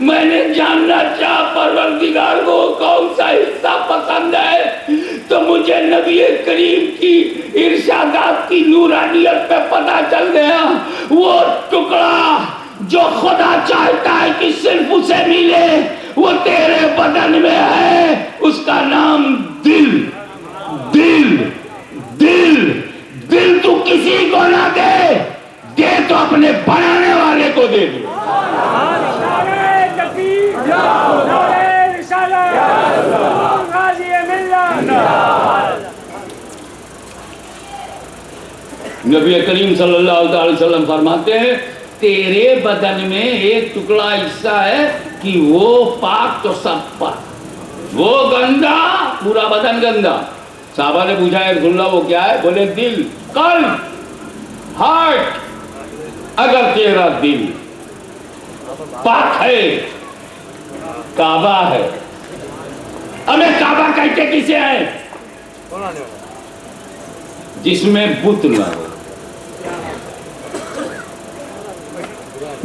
میں نے جاننا چاہا پروردگار کو کون سا حصہ پسند ہے، تو مجھے نبی کریم کی ارشادات کی نورانیت پہ پتہ چل گیا، وہ ٹکڑا جو خدا چاہتا ہے کہ صرف اسے ملے وہ تیرے بدن میں ہے، اس کا نام دل، دل، دل، دل تو کسی کو نہ دے، دے تو اپنے بنانے والے کو دے دے۔ نبی کریم صلی اللہ علیہ وسلم فرماتے ہیں تیرے بدن میں ایک ٹکڑا حصہ ہے کہ وہ پاک تو سب پاک، وہ گندا پورا بدن گندا۔ صحابہ نے پوچھا ہے رسول اللہ وہ کیا ہے؟ بولے دل، قلب، ہارٹ۔ اگر تیرا دل پاک ہے، کعبہ ہے، ہمیں کعبہ کہتے کسے ہیں؟ جس میں بت نہ ہو۔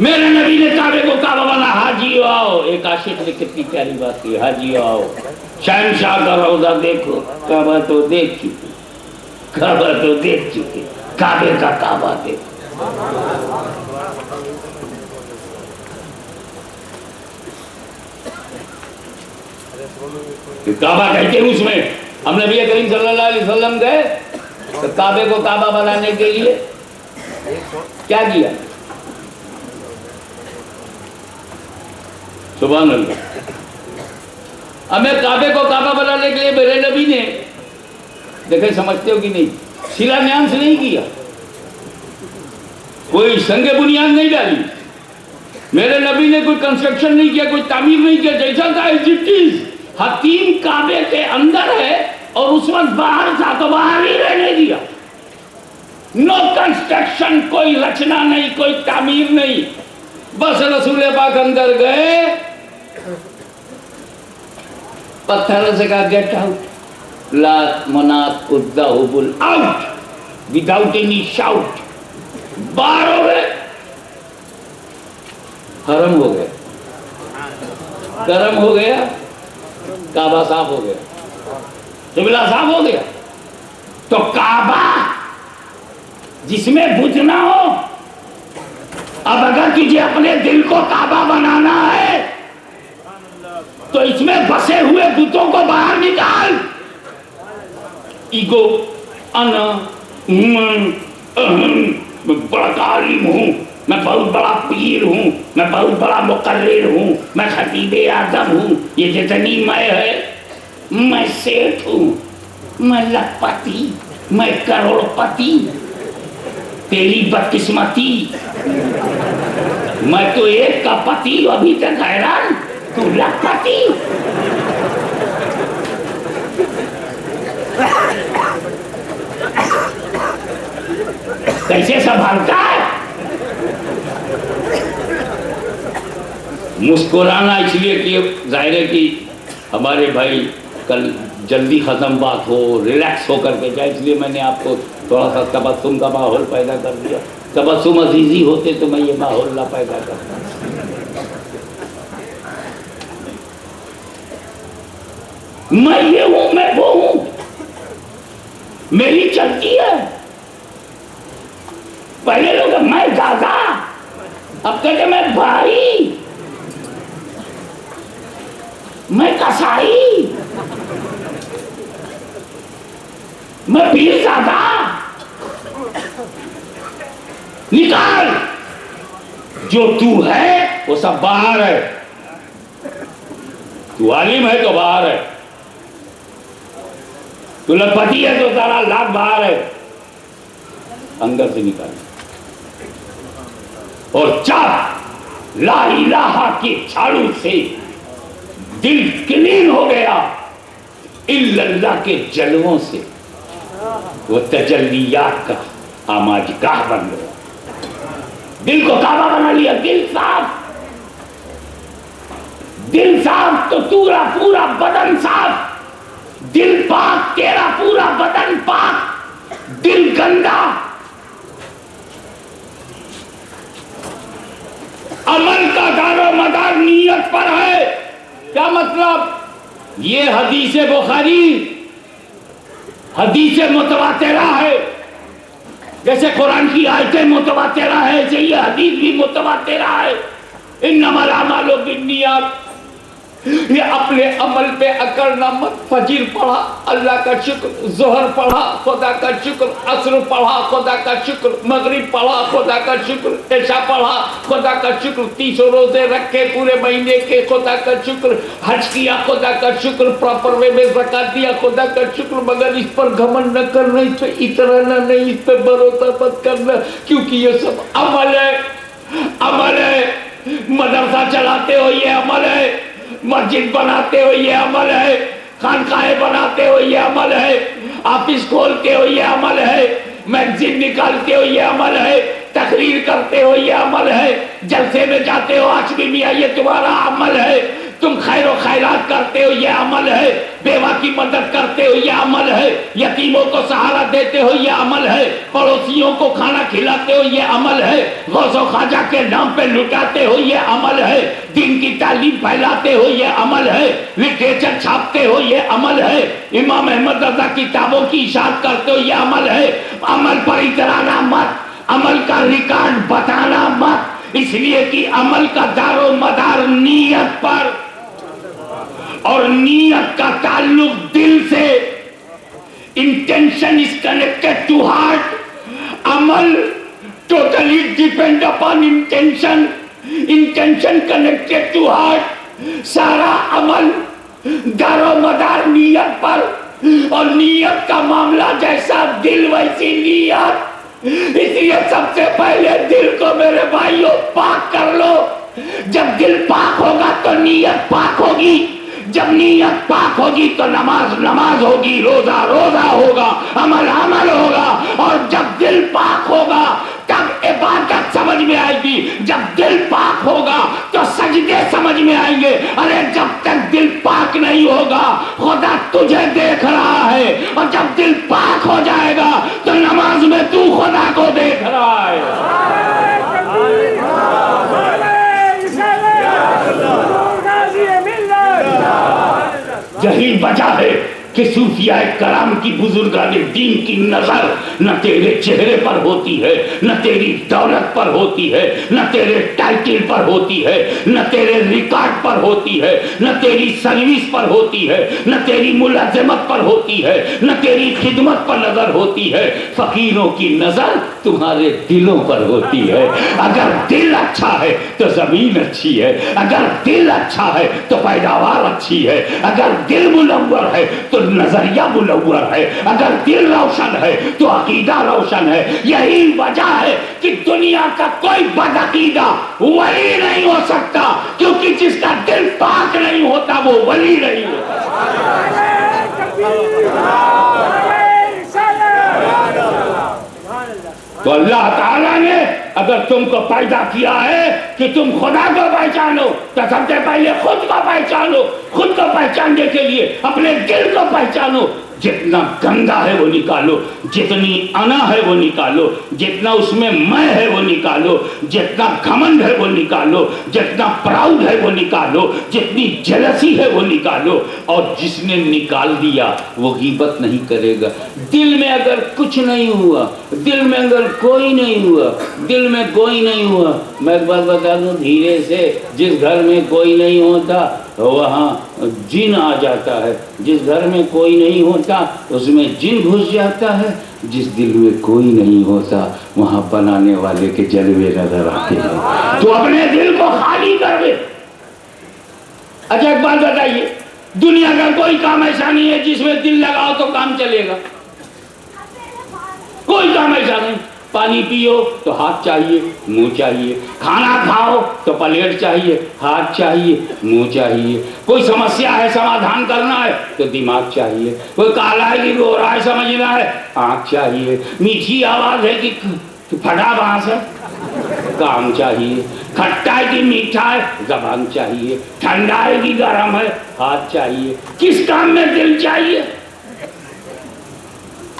میرے نبی نے کعبے کو کعبہ بنا، حاجیو آؤ، ایک عاشق نے کتنی پیاری بات کی، حاجیو آؤ، شہنشاہ کا روضہ دیکھو، کعبہ تو دیکھ چکے، کعبہ تو دیکھ چکے، کعبے کا کعبہ دیکھو۔ کعبہ کہتے ہیں اس میں، ہم نبی کریم صلی اللہ علیہ وسلم گئے تو کعبے کو کعبہ بنانے کے لیے کیا کیا؟ سبحان اللہ۔ ہمیں کعبے کو کعبہ بنانے کے لیے میرے نبی نے، دیکھیں سمجھتے ہو کہ نہیں، شیلا نیانس نہیں کیا، کوئی سنگ بنیاد نہیں ڈالی، میرے نبی نے کوئی کنسٹرکشن نہیں کیا، کوئی تعمیر نہیں کیا، جیسا تھا ایجپٹیز۔ حتیم کعبے کے اندر ہے اور اس وقت باہر تھا تو باہر ہی رہنے دیا، نو کنسٹرکشن، کوئی رچنا نہیں، کوئی تعمیر نہیں، بس رسول پاک اندر گئے، پتھر سے کہا گیٹ آؤٹ، لات منات عزا حبل آؤٹ، وداؤٹ اینی شاؤٹ، باہر ہو گئے، حرم ہو گیا، گرم ہو گیا، کعبہ صاف ہو گیا، قبلہ صاف ہو گیا۔ تو کعبہ جس میں بت نہ ہو، اب اگر تجھے اپنے دل کو کعبہ بنانا ہے تو اس میں بسے ہوئے بتوں کو باہر نکال، ایگو، انا، من، اہم، میں بڑا عالم ہوں، میں بہت بڑا پیر ہوں، میں بہت بڑا مقرر ہوں، میں خطیب اعظم ہوں، یہ جتنی میں ہے، میں سیٹھ ہوں، میں لکھ پتی، میں کروڑ پتی، تیری بدقسمتی میں تو ایک کا پتی ابھی تک حیران، تو لکھ پتی۔ کیسے سنبھالتا ہے؟ مسکرانا اس لیے کہ ظاہر ہے کہ ہمارے بھائی کل جلدی ختم بات ہو، ریلیکس ہو کر کے جائے، اس لیے میں نے آپ کو تھوڑا سا تبسم کا ماحول پیدا کر دیا۔ تبسم عزیزی ہوتے تو میں یہ ماحول نہ پیدا کرتا۔ میں یہ ہوں، میں وہ ہوں، میری چلتی ہے۔ پہلے لوگ میں دادا، اب کہتے میں بھائی، میں کسائی، میں پیر زادہ۔ نکال، جو تو ہے وہ سب باہر ہے، تو عالم ہے تو باہر ہے، تو لکھپتی ہے تو تارا لاکھ باہر ہے، اندر سے نکال۔ اور جب لا الہ کے جھاڑو سے دل کلین ہو گیا الا اللہ کے جلووں سے، وہ تجلیات کا آماجگاہ بن گیا، دل کو کعبہ بنا لیا۔ دل صاف، دل صاف تو پورا پورا بدن صاف، دل پاک تیرا پورا بدن پاک، دل گندا عمل کا دار و مدار نیت پر ہے۔ کیا مطلب؟ یہ حدیث بخاری حدیث متواترہ ہے، جیسے قرآن کی آیتیں متواترہ ہے، ایسے یہ حدیث بھی متواترہ ہے۔ انما الاعمال بالنیات، یہ اپنے عمل پہ اکڑنا مت۔ فجر پڑھا اللہ کا شکر، ظہر پڑھا خدا کا شکر، عصر پڑھا خدا کا شکر، مغرب پڑھا خدا کا شکر، عشاء پڑھا خدا کا شکر، 30 روزے رکھے پورے مہینے کے خدا کا شکر، حج کیا خدا کا شکر، پراپر وے میں زکات دیا خدا کا شکر، مگر اس پر گھمنڈ نہ کرنا، اس پہ اترانا نہیں، اس پہ بھروسہ مت کرنا، کیونکہ یہ سب عمل ہے، عمل ہے۔ مدرسہ چلاتے ہو یہ عمل ہے، مسجد بناتے ہو یہ عمل ہے، خانقاہیں بناتے ہو یہ عمل ہے، آفس کھولتے ہو یہ عمل ہے، میگزین نکالتے ہو یہ عمل ہے، تقریر کرتے ہو یہ عمل ہے، جلسے میں جاتے ہو آشمی میاں یہ تمہارا عمل ہے، تم خیر و خیرات کرتے ہو یہ عمل ہے، بیوہ کی مدد کرتے ہو یہ عمل ہے، یتیموں کو سہارا دیتے ہو یہ عمل ہے، پڑوسیوں کو کھانا کھلاتے ہو یہ عمل ہے، غوث و خواجہ کے نام پہ لٹاتے ہو یہ عمل ہے، دین کی تعلیم پھیلاتے ہو یہ عمل ہے، لٹریچر چھاپتے ہو یہ عمل ہے، امام احمد رضا کتابوں کی اشاعت کرتے ہو یہ عمل ہے۔ عمل پر اترانا مت، عمل کا ریکارڈ بتانا مت، اس لیے کہ عمل کا دار و مدار نیت پر، اور نیت کا تعلق دل سے۔ Intention is connected to heart. عمل totally depend upon intention. Intention connected to heart. سارا عمل دار و مدار نیت پر، اور نیت کا معاملہ جیسا دل ویسی نیت، اس لیے سب سے پہلے دل کو میرے بھائیوں پاک کر لو۔ جب دل پاک ہوگا تو نیت پاک ہوگی، جب نیت پاک ہوگی تو نماز نماز ہوگی، روزہ روزہ ہوگا، عمل عمل ہوگا، اور جب دل پاک ہوگا تب عبادت سمجھ میں آئے گی، جب دل پاک ہوگا تو سجدے سمجھ میں آئیں گے۔ ارے جب تک دل پاک نہیں ہوگا خدا تجھے دیکھ رہا ہے، اور جب دل پاک ہو جائے گا تو نماز میں تو خدا کو دیکھ رہا ہے۔ یہی وجہ ہے کہ صوفیاء کرام کی بزرگان دین کی نظر نہ تیرے چہرے پر ہوتی ہے، نہ تیری دولت پر ہوتی ہے، نہ تیرے ٹائٹل پر ہوتی ہے، نہ تیرے ریکارڈ پر ہوتی ہے، نہ تیری سروس پر ہوتی ہے، نہ تیری ملازمت پر ہوتی ہے، نہ تیری خدمت پر نظر ہوتی ہے. فقیروں کی نظر تمہارے دلوں پر ہوتی ہے. اگر دل اچھا ہے تو زمین اچھی ہے، اگر دل اچھا ہے تو پیداوار اچھی ہے، اگر دل منور ہے تو نظریہ منور ہے، اگر دل روشن ہے تو عقیدہ روشن ہے. یہی وجہ ہے کہ دنیا کا کوئی بدعقیدہ ولی نہیں ہو سکتا، کیونکہ جس کا دل پاک نہیں ہوتا وہ ولی نہیں ہوتا. تو اللہ تعالیٰ نے اگر تم کو پیدا کیا ہے کہ تم خدا کو پہچانو تو سب سے پہلے خود کو پہچانو. خود کو پہچاننے کے لیے اپنے دل کو پہچانو. جتنا گندا ہے وہ نکالو، جتنی انا ہے وہ نکالو، جتنا اس میں میں ہے وہ نکالو، جتنا گھمنڈ ہے وہ نکالو، جتنا پراؤڈ ہے وہ نکالو، جتنی جلسی ہے وہ نکالو. اور جس نے نکال دیا وہ غیبت نہیں کرے گا. دل میں اگر کچھ نہیں ہوا، دل میں اگر کوئی نہیں ہوا، دل میں کوئی نہیں ہوا، میں ایک بات بتا دوں دھیرے سے، جس گھر میں کوئی نہیں ہوتا وہاں جن آ جاتا ہے. جس گھر میں کوئی نہیں ہوتا اس میں جن گھس جاتا ہے. جس دل میں کوئی نہیں ہوتا وہاں بنانے والے کے جلوے نظر آتے ہیں. تو اپنے دل کو خالی کر دے. اچھا ایک بات بتائیے، دنیا کا کوئی کام ایسا نہیں ہے جس میں دل لگاؤ تو کام چلے گا. کوئی کام ایسا نہیں. پانی پیو تو ہاتھ چاہیے، منہ چاہیے. کھانا کھاؤ تو پلیٹ چاہیے، ہاتھ چاہیے، منہ چاہیے. کوئی سمسیا ہے سمادھان کرنا ہے تو دماغ چاہیے. کوئی کالا ہے کہ رو رہا ہے سمجھنا ہے، آنکھ چاہیے. میٹھی آواز ہے کہ پھٹا بانس ہے، کام چاہیے. کھٹا ہے کہ میٹھا ہے، زبان چاہیے. ٹھنڈا ہے کہ گرم ہے، ہاتھ چاہیے. کس کام میں دل چاہیے؟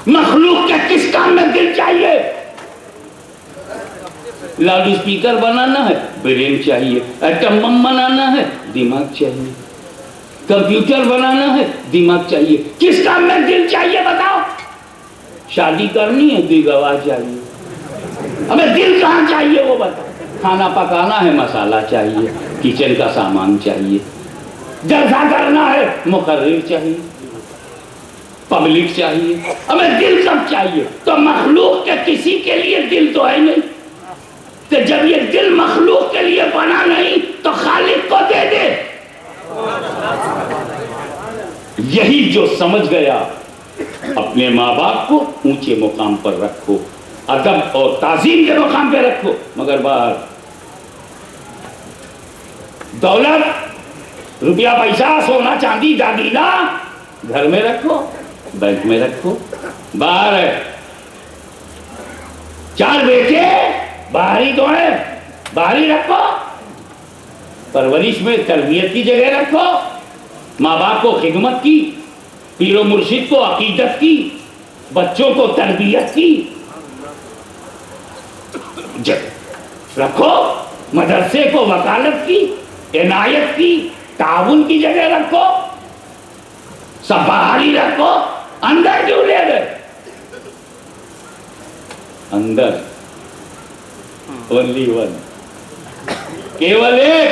مخلوق کے کس کام میں دل چاہیے؟ لاؤڈ اسپیکر بنانا ہے برین چاہیے. ایٹم بم بنانا ہے دماغ چاہیے. کمپیوٹر بنانا ہے دماغ چاہیے. کس کام میں دل چاہیے بتاؤ؟ شادی کرنی ہے دل گواہ چاہیے. ہمیں دل کہاں چاہیے وہ بتاؤ. کھانا پکانا ہے مسالہ چاہیے، کچن کا سامان چاہیے. جلسہ کرنا ہے مقرر چاہیے، پبلک چاہیے. ہمیں دل کب چاہیے؟ تو مخلوق کے کسی کے لیے دل تو ہے نہیں. تو جب یہ دل مخلوق کے لیے بنا نہیں تو خالق کو دے دے. یہی جو سمجھ گیا اپنے ماں باپ کو اونچے مقام پر رکھو، ادب اور تعظیم کے مقام پہ رکھو، مگر باہر دولت، روپیہ پیسہ، سونا چاندی دادینا گھر میں رکھو، بینک میں رکھو. باہر ہے 4 بیٹے باہر ہی تو ہے، باہر ہی رکھو. پرورش میں تربیت کی جگہ رکھو. ماں باپ کو خدمت کی، پیر و مرشد کو عقیدت کی، بچوں کو تربیت کی رکھو. مدرسے کو وکالت کی، عنایت کی، تعاون کی جگہ رکھو. سب باہر ہی رکھو. اندر کیوں لے گئے؟ اندر only one، کیول ایک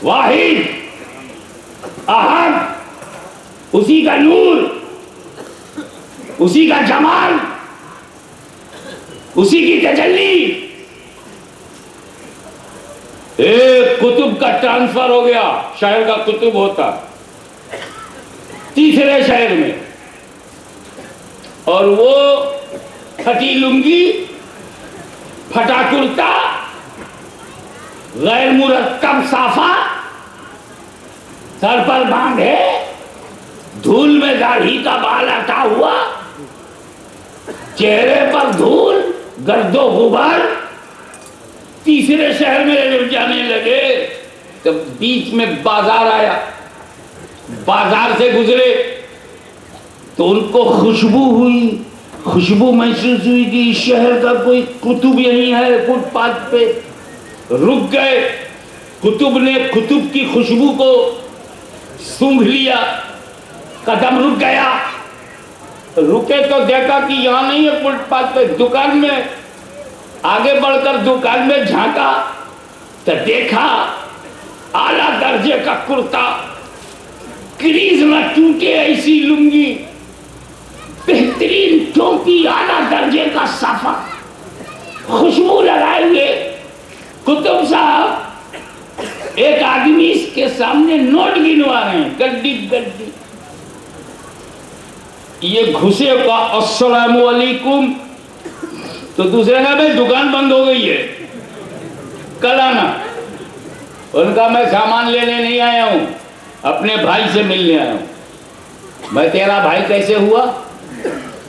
واحد احد، اسی کا نور، اسی کا جمال، اسی کی تجلی. ایک کتب کا ٹرانسفر ہو گیا، شہر کا کتب ہوتا تیسرے شہر میں، اور وہ پھٹی لنگی، پھٹا کرتا، غیر مرتب صافہ، سر پر باندھے، دھول میں داڑھی کا بال اٹا ہوا، چہرے پر دھول، گرد و غبار. تیسرے شہر میں جب جانے لگے تو بیچ میں بازار آیا. بازار سے گزرے تو ان کو خوشبو ہوئی، خوشبو محسوس ہوئی کہ اس شہر کا کوئی کتب یہی ہے. فٹ پاتھ پہ رک گئے. کتب نے کتب کی خوشبو کو سونگھ لیا. قدم رک گیا. رکے تو دیکھا کہ یہاں نہیں ہے فٹ پاتھ پہ, دکان میں. آگے بڑھ کر دکان میں جھانکا تو دیکھا اعلیٰ درجے کا کرتا, کریز نہ ٹوٹے ایسی لنگی, بہترین ٹوپی, اعلیٰ درجے کا صافہ, خوشبو لگائے ہوئے. کتب صاحب ایک آدمی اس کے سامنے نوٹ گنوا رہے ہیں, گڈی گڈی. یہ گھسے کا السلام علیکم, تو دوسرے کا بھائی دکان بند ہو گئی ہے, کل آنا. ان کا میں سامان لینے نہیں آیا ہوں, اپنے بھائی سے ملنے آیا ہوں. میں تیرا بھائی کیسے ہوا؟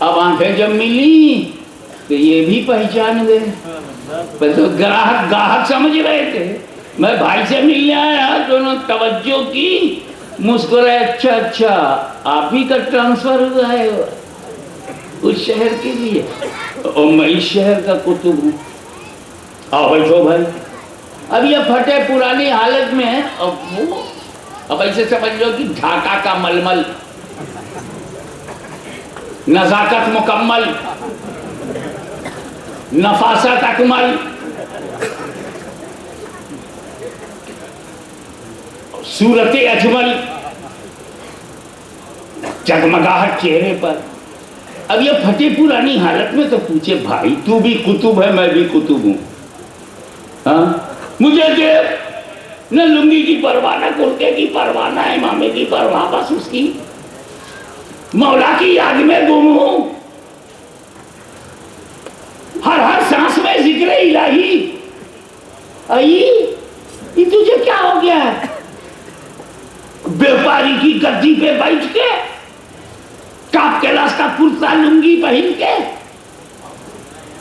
اب آنکھیں جب ملی تو یہ بھی پہچان گئے. تو گاہک سمجھ رہے تھے میں بھائی سے ملنے آیا, دونوں توجہ کی, مسکرائے. اچھا اچھا آپ ہی کا ٹرانسفر ہوا ہے اس شہر کے لیے؟ اور میں اس شہر کا کتب ہوں. آؤ بیٹھو بھائی. اب یہ پھٹے پرانی حالت میں ہے. اب ایسے سمجھ لو کہ ڈھاکہ کا ململ, نزاکت مکمل, نفاست اکمل, صورت اجمل, جگمگاہٹ چہرے پر. اب یہ پھٹی پرانی حالت میں تو پوچھے بھائی تو بھی کتب ہے, میں بھی کتب ہوں. ہاں مجھے دیکھ, نہ لنگی کی پرواہ, نہ کرتے کی پرواہ, نہ امامے کی پرواہ, بس اس کی مولا کی یاد میں گم ہوں. ہر سانس میں ذکر الہی. یہ تجھے کیا ہو گیا ہے؟ بیپاری کی گدی پہ بیٹھ کے, ٹاپ کلاس کا کرتا لنگی پہن کے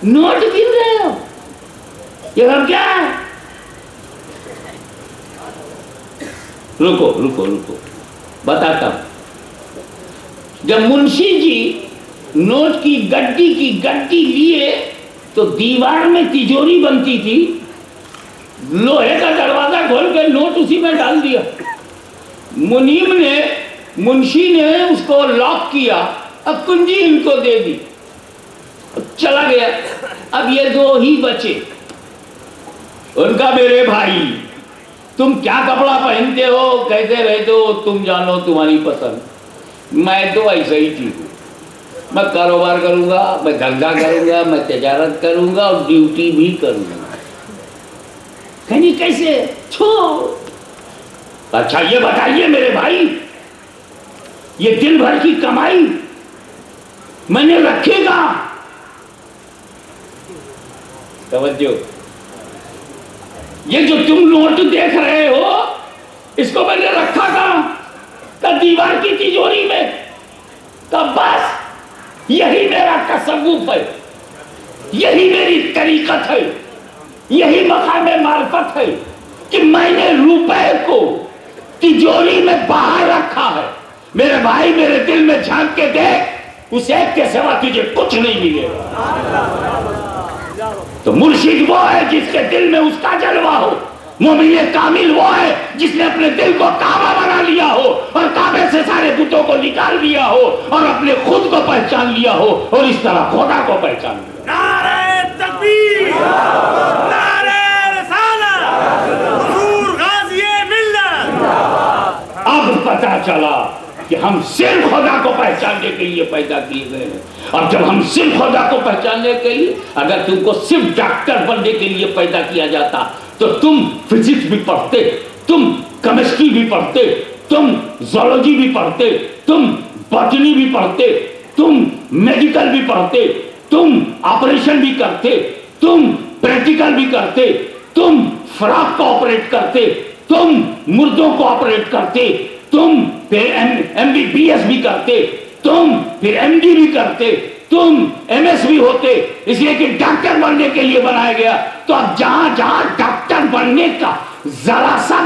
نوٹ گن رہے ہو, یہ ہم کیا ہے؟ رکو رکو رکو بتاتا ہوں. جب منشی جی نوٹ کی گڈی لیے تو دیوار میں تجوری بنتی تھی, لوہے کا دروازہ کھول کے نوٹ اسی میں ڈال دیا. منیم نے, منشی نے اس کو لاک کیا, اب کنجی ان کو دے دی, چلا گیا. اب یہ دو ہی بچے. ان کا میرے بھائی تم کیا کپڑا پہنتے ہو, کیسے رہتے ہو, تم جانو, تمہاری پسند. میں تو ایسا ہی ٹھیک ہوں, میں کاروبار کروں گا, میں دھندا کروں گا, میں تجارت کروں گا اور ڈیوٹی بھی کروں گا. کہیں کیسے چھوڑ. اچھا یہ بتائیے میرے بھائی, یہ دن بھر کی کمائی میں نے رکھے گا, توجہ, یہ جو تم نوٹ دیکھ رہے ہو اس کو میں نے رکھا تھا دیوار کی تجوری میں. تب بس یہی میرا تصوف ہے, یہی میری طریقت ہے, یہی مقام معرفت ہے کہ میں نے روپے کو تجوری میں باہر رکھا ہے. میرے بھائی میرے دل میں جھانک کے دیکھ, اس ایک کے سوا تجھے کچھ نہیں ملے گا. تو مرشد وہ ہے جس کے دل میں اس کا جلوہ ہو, مومن کامل وہ ہے جس نے اپنے دل کو کعبہ بنا لیا ہو اور کعبے سے سارے بتوں کو نکال دیا ہو اور اپنے خود کو پہچان لیا ہو اور اس طرح خدا کو پہچان لیا. نعرہ تکبیر, نعرہ رسالت, حضور غازی ملت. اب پتہ چلا کہ ہم صرف خدا کو پہچاننے کے لیے پیدا کیے گئے ہیں. اور جب ہم صرف خدا کو پہچاننے کے لیے, اگر تم کو صرف ڈاکٹر بننے کے لیے پیدا کیا جاتا تو تم فزکس بھی پڑھتے, تم کیمسٹری بھی پڑھتے, تم زولوجی بھی پڑھتے, تم باٹنی بھی پڑھتے, تم میڈیکل بھی پڑھتے, تم آپریشن بھی کرتے, تم پریکٹیکل بھی کرتے, تم فراق کو آپریٹ کرتے, تم مردوں کو آپریٹ کرتے, تم پھر ایم بی بی ایس بھی کرتے, تم پھر ایم ڈی بھی کرتے, تم ایم ایس بھی ہوتے. اس لیے کہ ڈاکٹر بننے کے لیے بنایا گیا. تو اب جہاں جہاں ڈاکٹر بننے کا ذرا سا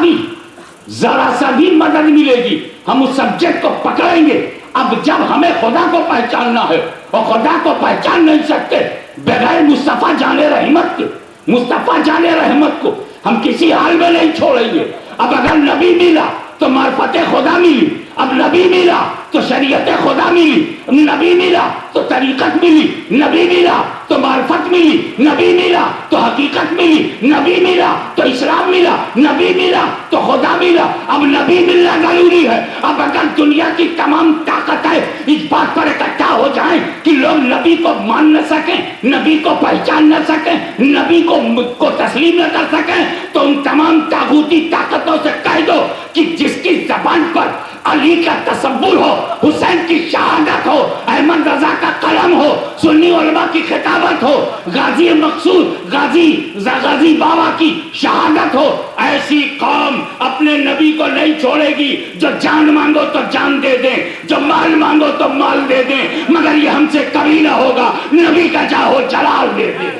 بھی مدد ملے گی ہم اس سبجیکٹ کو پکڑیں گے. اب جب ہمیں خدا کو پہچاننا ہے اور خدا کو پہچان نہیں سکتے بغیر مصطفیٰ جان رحمت کے, مصطفیٰ جان رحمت کو ہم کسی حال میں نہیں چھوڑیں گے. اب اگر نبی ملا تو معرفت خدا ملی, اب نبی ملا تو شریعت خدا ملی، نبی ملا تو طریقت ملی، نبی ملا تو معرفت ملی، نبی ملا تو حقیقت ملی، نبی ملا تو اسلام ملا، نبی ملا تو خدا ملا۔ اب نبی ملنا ضروری ہے۔ اب اگر دنیا کی تمام طاقتیں اس بات پر اکٹھا ہو جائیں کہ لوگ نبی کو مان نہ سکیں، نبی کو پہچان نہ سکیں، نبی کو تسلیم نہ کر سکیں، تو ان تمام طاغوتی طاقتوں سے کہہ دو کہ جس کی زبان پر علی کا تصور ہو، حسین کی شہادت ہو، احمد رضا کا قلم ہو، سنی علماء کی خطابت ہو، غازی مقصود غازی بابا کی شہادت ہو، ایسی قوم اپنے نبی کو نہیں چھوڑے گی۔ جو جان مانگو تو جان دے دیں، جو مال مانگو تو مال دے دیں، مگر یہ ہم سے کبھی نہ ہوگا نبی کا جاہو جلال دے دیں۔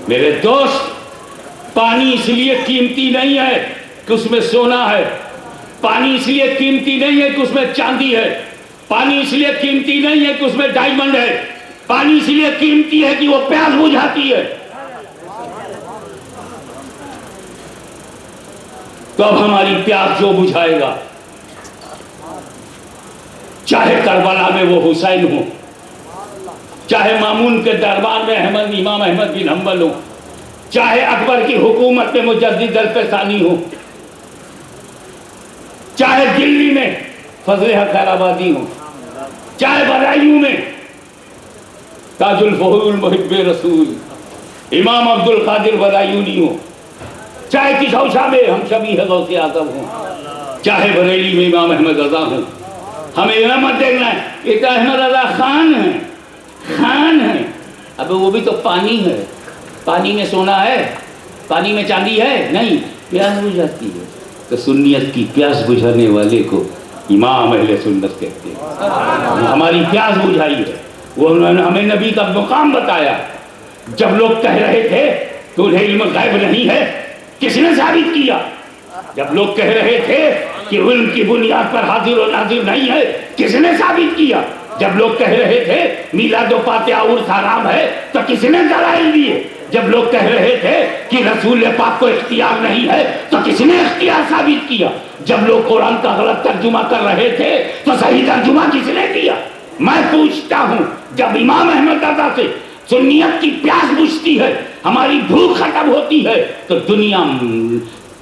میرے دوست، پانی اس لیے قیمتی نہیں ہے کہ اس میں سونا ہے، پانی اس لیے قیمتی نہیں ہے کہ اس میں چاندی ہے، پانی اس لیے قیمتی نہیں ہے کہ اس میں ڈائمنڈ ہے، پانی اس لیے قیمتی ہے کہ وہ پیاس بجھاتی ہے۔ تو اب ہماری پیاس جو بجھائے گا، چاہے کربلا میں وہ حسین ہو، چاہے مامون کے دربار میں امام احمد بن حنبل ہو، چاہے اکبر کی حکومت میں مجدد الفسانی ہو، چاہے دلی میں فضل حق خیر آبادی ہو، چاہے بدایوں میں تاج الفہول محب رسول امام عبد القادر بدایونی ہو، چاہے کشوشا میں ہم شبیہ غوث اعظم ہوں، چاہے بریلی میں امام احمد رضا ہوں۔ ہمیں یہ مت دیکھنا ہے یہ تو احمد رضا خان ہے، خان ہے، اب وہ بھی تو پانی ہے، پانی میں سونا ہے، پانی میں چاندی ہے نہیں، پیاس بجھاتی ہے۔ تو سنیت کی پیاس بجھانے والے کو امام اہل سنت کہتے ہیں۔ ہماری پیاس بجھائی ہے، وہ انہوں نے ہمیں نبی کا مقام بتایا۔ جب لوگ کہہ رہے تھے تو انہیں علم غیب نہیں ہے، کس نے ثابت کیا؟ جب لوگ کہہ رہے تھے کہ علم کی بنیاد پر حاضر و ناظر نہیں ہے، کس نے ثابت کیا؟ جب لوگ کہہ رہے تھے میلاد و فاتحہ عرس حرام ہے تو کس نے دلائل دیے؟ جب لوگ کہہ رہے تھے کہ رسول پاک کو اختیار نہیں ہے تو کس نے اختیار ثابت کیا؟ جب لوگ قرآن کا غلط ترجمہ کر رہے تھے تو صحیح ترجمہ کس نے کیا؟ میں پوچھتا ہوں، جب امام احمد رضا سے سنیت کی پیاس بجھتی ہے، ہماری بھوک ختم ہوتی ہے، تو دنیا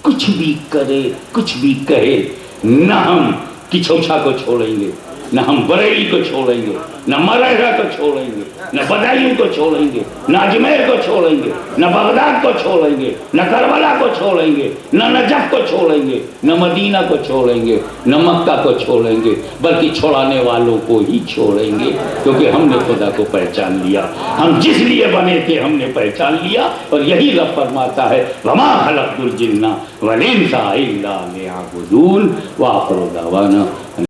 کچھ بھی کرے کچھ بھی کہے، نہ ہم کچھوچا کو چھوڑیں گے، نہ ہم بریلی کو چھوڑیں گے، نہ مرہرہ کو چھوڑیں گے، نہ بدایوں کو چھوڑیں گے، نہ اجمیر کو چھوڑیں گے، نہ بغداد کو چھوڑیں گے، نہ کربلا کو چھوڑیں گے، نہ نجف کو چھوڑیں گے، نہ مدینہ کو چھوڑیں گے، نہ مکہ کو چھوڑیں گے، بلکہ چھوڑانے والوں کو ہی چھوڑیں گے، کیونکہ ہم نے خدا کو پہچان لیا۔ ہم جس لیے بنے تھے ہم نے پہچان لیا، اور یہی رب فرماتا ہے وَمَا خَلَقْتُ الْجِنَّ وَالْإِنسَ إِلَّا لِيَعْبُدُونِ وَآخِرُ دَعْوَانَا